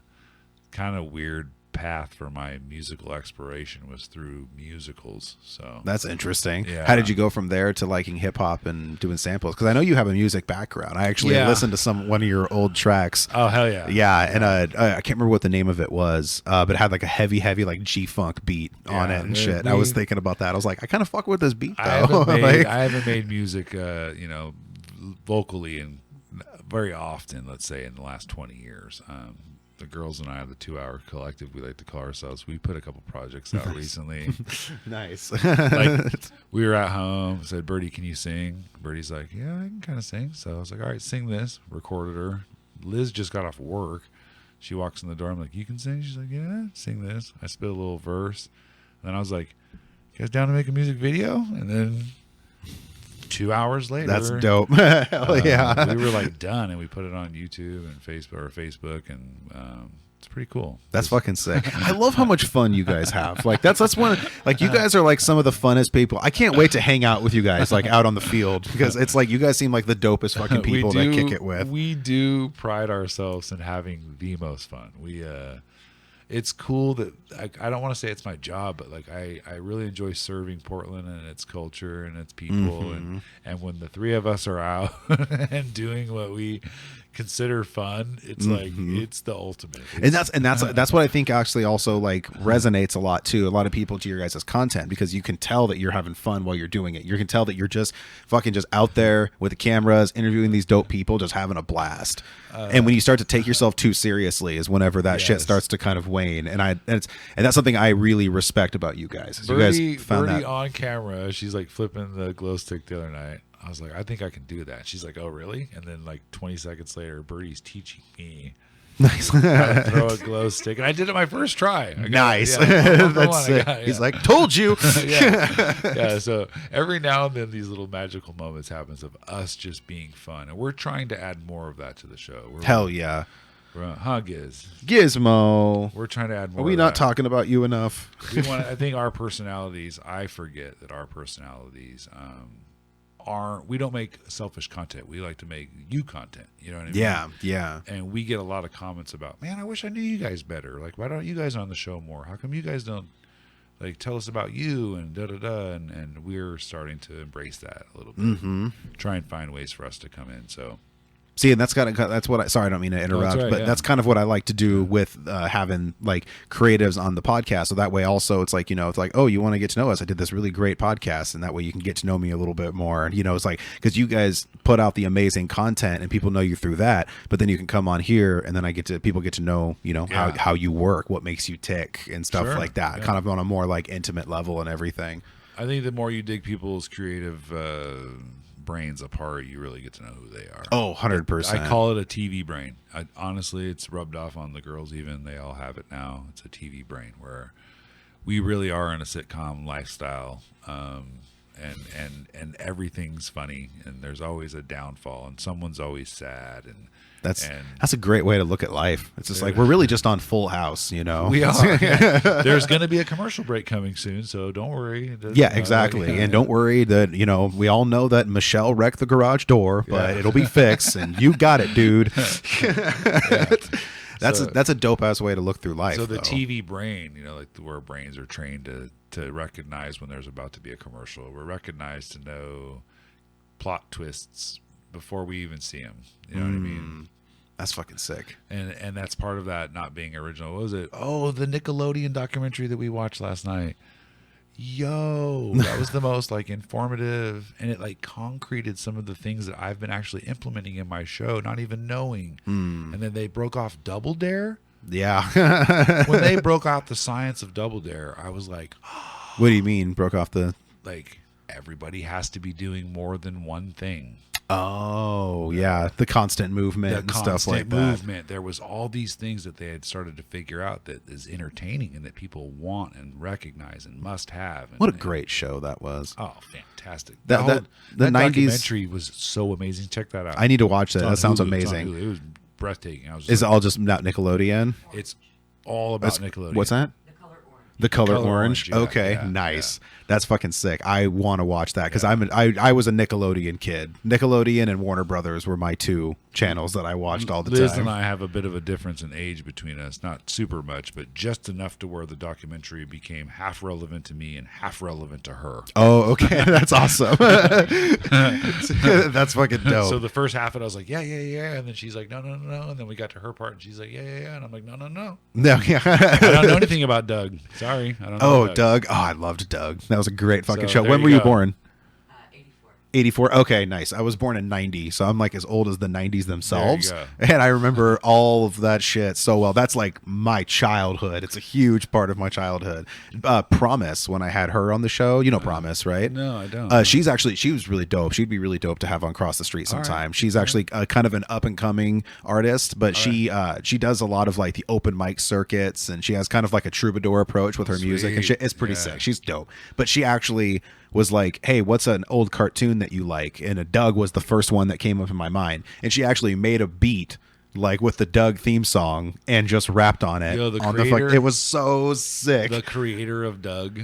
kind of weird path for my musical exploration, was through musicals. So that's interesting. Yeah. How did you go from there to liking hip hop and doing samples? Because I know you have a music background. I actually listened to one of your old tracks. Oh hell yeah. And I can't remember what the name of it was, but it had like a heavy like G-funk beat on it and shit. I was thinking about that. I was like, I kind of fuck with this beat though. I haven't made music vocally and very often, let's say, in the last 20 years. The girls and I, the 2 Hour Collective, we like to call ourselves. We put a couple projects out recently. Nice. Like, we were at home, said, Birdie, can you sing? Birdie's like, yeah, I can kind of sing. So I was like, all right, sing this. Recorded her. Liz just got off work. She walks in the door. I'm like, you can sing? She's like, yeah, sing this. I spit a little verse. And then I was like, you guys down to make a music video? And then 2 hours later, that's dope. Hell yeah. We were like done, and we put it on YouTube and Facebook, and it's pretty cool. That's fucking sick. I love how much fun you guys have. Like that's one. Like you guys are like some of the funnest people. I can't wait to hang out with you guys like out on the field, because it's like you guys seem like the dopest fucking people to kick it with. We do pride ourselves in having the most fun. It's cool that I don't want to say it's my job, but like I really enjoy serving Portland and its culture and its people, and when the three of us are out and doing what we consider fun, it's like it's the ultimate. And that's what I think actually also like resonates a lot too. A lot of people to your guys' content, because you can tell that you're having fun while you're doing it. You can tell that you're just fucking just out there with the cameras, interviewing these dope people, just having a blast. And when you start to take yourself too seriously is whenever that shit starts to kind of wane. And that's something I really respect about you guys. Birdie on camera, she's like flipping the glow stick the other night. I was like, I think I can do that. She's like, oh, really? And then like 20 seconds later, Birdie's teaching me nice how to throw a glow stick. And I did it my first try. Nice. That's sick. He's like, told you. yeah. So every now and then these little magical moments happens of us just being fun. And we're trying to add more of that to the show. Hell yeah. Gizmo. We're trying to add more. Are we not talking about you enough? I think our personalities, I forget that our personalities we don't make selfish content. We like to make you content. You know what I mean? Yeah. And we get a lot of comments about, man, I wish I knew you guys better. Like, why don't you guys on the show more? How come you guys don't like tell us about you and and we're starting to embrace that a little bit. Try and find ways for us to come in. So see, and that's what sorry, I don't mean to interrupt, but that's kind of what I like to do with having like creatives on the podcast. So that way also it's like, it's like, oh, you want to get to know us? I did this really great podcast, and that way you can get to know me a little bit more. And, it's like, because you guys put out the amazing content and people know you through that, but then you can come on here and then people get to know, how you work, what makes you tick and stuff like that, kind of on a more like intimate level and everything. I think the more you dig people's creative brains apart, you really get to know who they are. Oh, 100%. I call it a TV brain. Honestly, it's rubbed off on the girls even. They all have it now. It's a TV brain where we really are in a sitcom lifestyle, and everything's funny, and there's always a downfall, and someone's always sad, and that's a great way to look at life. It's just like we're really just on Full House, We are. There's going to be a commercial break coming soon, so don't worry. Yeah, exactly. And don't worry that we all know that Michelle wrecked the garage door, but it'll be fixed, and you got it, dude. That's a dope ass way to look through life. So the TV brain, like where brains are trained to recognize when there's about to be a commercial. We're recognized to know plot twists before we even see them. You know what I mean? That's fucking sick. And that's part of that not being original. What was it? Oh, the Nickelodeon documentary that we watched last night. Yo, that was the most like informative, and it like concreted some of the things that I've been actually implementing in my show, not even knowing. And then they broke off Double Dare. Yeah. When they broke off the science of Double Dare, I was like, oh. What do you mean broke off the? Like everybody has to be doing more than one thing. Oh, yeah. The constant movement and stuff like that. There was all these things that they had started to figure out that is entertaining and that people want and recognize and must have. What a great show that was. Oh, fantastic. That 90s documentary was so amazing. Check that out. I need to watch that. That sounds amazing. It was breathtaking. Is it all just not Nickelodeon? It's All about Nickelodeon. What's that? The color orange. Yeah, Okay, yeah, nice. That's fucking sick. I want to watch that because I was a Nickelodeon kid. Nickelodeon and Warner Brothers were my two channels that I watched all the Liz time. and I have a bit of a difference in age between us. Not super much, but just enough to where the documentary became half relevant to me and half relevant to her. Oh, okay. That's awesome. That's fucking dope. So the first half of it, I was like, yeah. And then she's like, no. And then we got to her part and she's like, yeah. And I'm like, no. No, I don't know anything about Doug. Sorry. I don't know. Oh, Doug. Oh, I loved Doug. That was a great fucking So show. there When you were you go. born? 84. Okay, nice. I was born in 90, so I'm like as old as the 90s themselves. There you And I remember all of that shit so well. That's like my childhood. It's a huge part of my childhood. Promise, when I had her on the show, you know Promise, right? No, I don't. She was really dope. She'd be really dope to have on Cross the Street sometime. She's actually kind of an up and coming artist, but she does a lot of like the open mic circuits, and she has kind of like a troubadour approach with her music and shit. It's pretty sick. She's dope. But she actually was like, hey, what's an old cartoon that you like? And a Doug was the first one that came up in my mind. And she actually made a beat like with the Doug theme song and just rapped on it. Yo, the on creator- it was so sick. The creator of Doug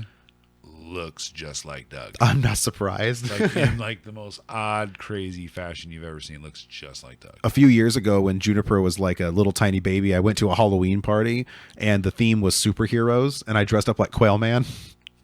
looks just like Doug. I'm not surprised. Like in like the most odd, crazy fashion you've ever seen. Looks just like Doug. A few years ago when Juniper was like a little tiny baby, I went to a Halloween party and the theme was superheroes and I dressed up like Quail Man.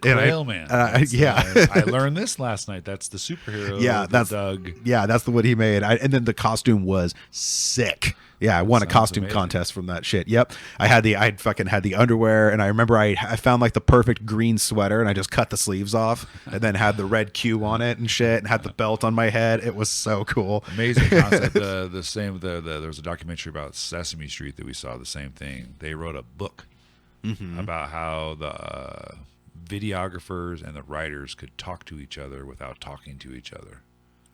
Quail Man. Yeah. I learned this last night. That's the superhero. Yeah, that's Doug. Yeah, that's the what he made. And then the costume was sick. Yeah, I won a costume contest from that shit. Yep. I fucking had the underwear, and I remember I found like the perfect green sweater, and I just cut the sleeves off, and then had the red Q on it and shit, and had the belt on my head. It was so cool. Amazing concept. There was a documentary about Sesame Street that we saw. The same thing. They wrote a book about how the videographers and the writers could talk to each other without talking to each other.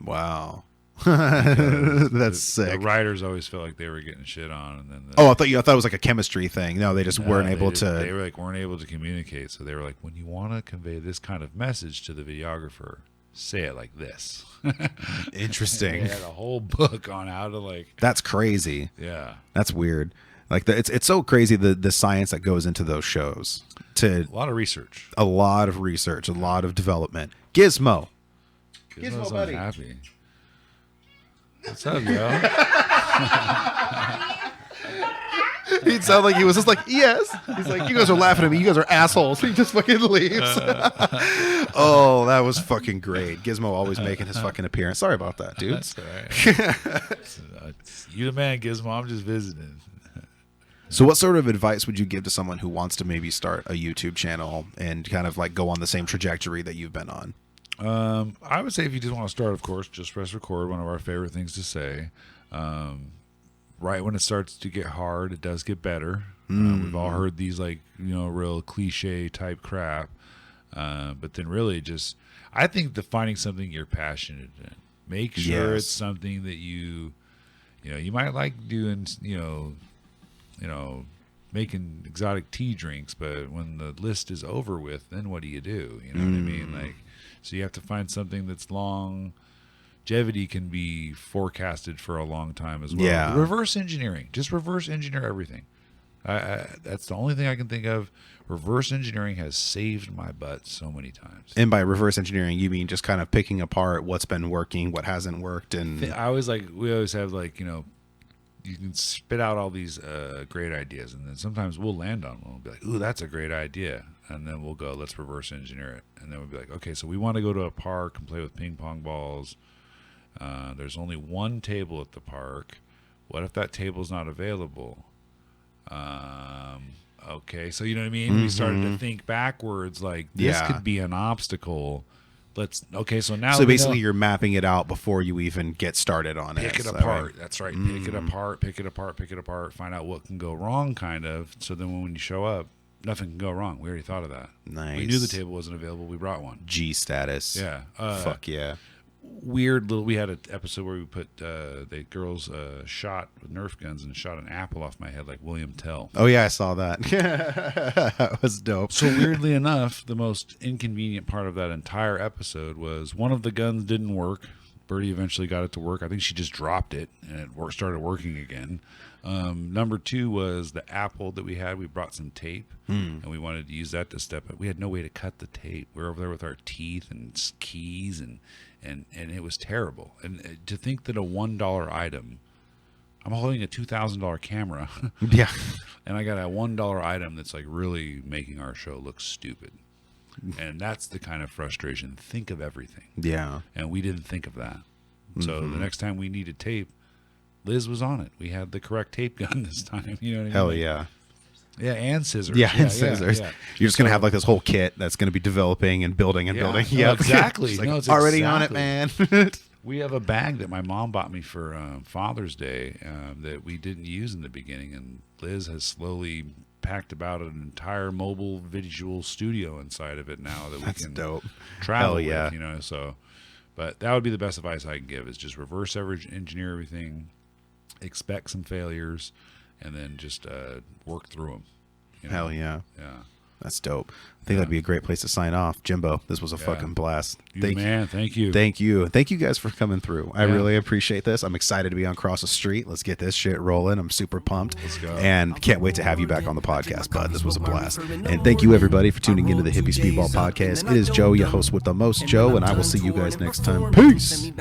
Wow. That's sick. The writers always felt like they were getting shit on, and then I thought it was like a chemistry thing. No, they just weren't able to. They weren't able to communicate. So they were like, when you want to convey this kind of message to the videographer, say it like this. Interesting. They had a whole book on how to like. That's crazy. Yeah, that's weird. Like it's so crazy the science that goes into those shows. A lot of research, a lot of development. Gizmo buddy. Happy. What's up, yo? He'd sound like he was just like, yes. He's like, you guys are laughing at me. You guys are assholes. He just fucking leaves. Oh, that was fucking great. Gizmo always making his fucking appearance. Sorry about that, dude. That's all right. You the man, Gizmo. I'm just visiting. So what sort of advice would you give to someone who wants to maybe start a YouTube channel and kind of like go on the same trajectory that you've been on? I would say if you just want to start, of course, just press record. One of our favorite things to say. Right when it starts to get hard, it does get better. We've all heard these like, real cliche type crap. But then really just, I think finding something you're passionate in. Make sure it's something that you might like doing, making exotic tea drinks, but when the list is over with, then what do? You know what I mean? Like, so you have to find something that's longevity can be forecasted for a long time as well. Yeah. Reverse engineering. Just reverse engineer everything. That's the only thing I can think of. Reverse engineering has saved my butt so many times. And by reverse engineering, you mean just kind of picking apart what's been working, what hasn't worked, and we always have you can spit out all these great ideas, and then sometimes we'll land on one. We'll be like, ooh, that's a great idea. And then we'll go, let's reverse engineer it. And then we'll be like, okay, so we want to go to a park and play with ping pong balls. There's only one table at the park. What if that table's not available? Okay, so you know what I mean? We started to think backwards, like this could be an obstacle. So basically you're mapping it out before you even get started on it. Pick it apart. That's right. Pick it apart, find out what can go wrong, kind of. So then when you show up, nothing can go wrong. We already thought of that. Nice. We knew the table wasn't available. We brought one. G status. Yeah. Fuck yeah. We had an episode where we put the girls shot with Nerf guns and shot an apple off my head like William Tell. Oh yeah, I saw that. That was dope. So weirdly enough, the most inconvenient part of that entire episode was one of the guns didn't work. Birdie eventually got it to work. I think she just dropped it and it started working again. Number 2 was the Apple that we had. We brought some tape and we wanted to use that to step up. We had no way to cut the tape. We were over there with our teeth and keys and it was terrible. And to think that a $1 item, I'm holding a $2,000 camera. Yeah. And I got a $1 item that's like really making our show look stupid. And that's the kind of frustration. Think of everything. Yeah. And we didn't think of that. So the next time we needed tape, Liz was on it. We had the correct tape gun this time. You know what I mean? Hell yeah. Yeah, and scissors. Yeah, and scissors. Yeah. You're just going to have like this whole kit that's going to be developing and building and building. No, Yeah, exactly. It's like, No, it's already on it, exactly. man. We have a bag that my mom bought me for Father's Day that we didn't use in the beginning, and Liz has slowly packed about an entire mobile visual studio inside of it now that we That's can dope. travel Hell yeah. with, you know. So, but that would be the best advice I can give: is just reverse engineer everything, expect some failures, and then just work through them. You know? Hell yeah. Yeah. That's dope. I think that'd be a great place to sign off. Jimbo, this was a fucking blast. Thank you. Thank you. Thank you guys for coming through. I really appreciate this. I'm excited to be on Cross the Street. Let's get this shit rolling. I'm super pumped. Let's go. And can't wait to have you back on the podcast, bud. This was a blast. And thank you, everybody, for tuning into the Hippie Speedball Podcast. It is Joe, your host with the most, Joe, and I will see you guys next time. Peace.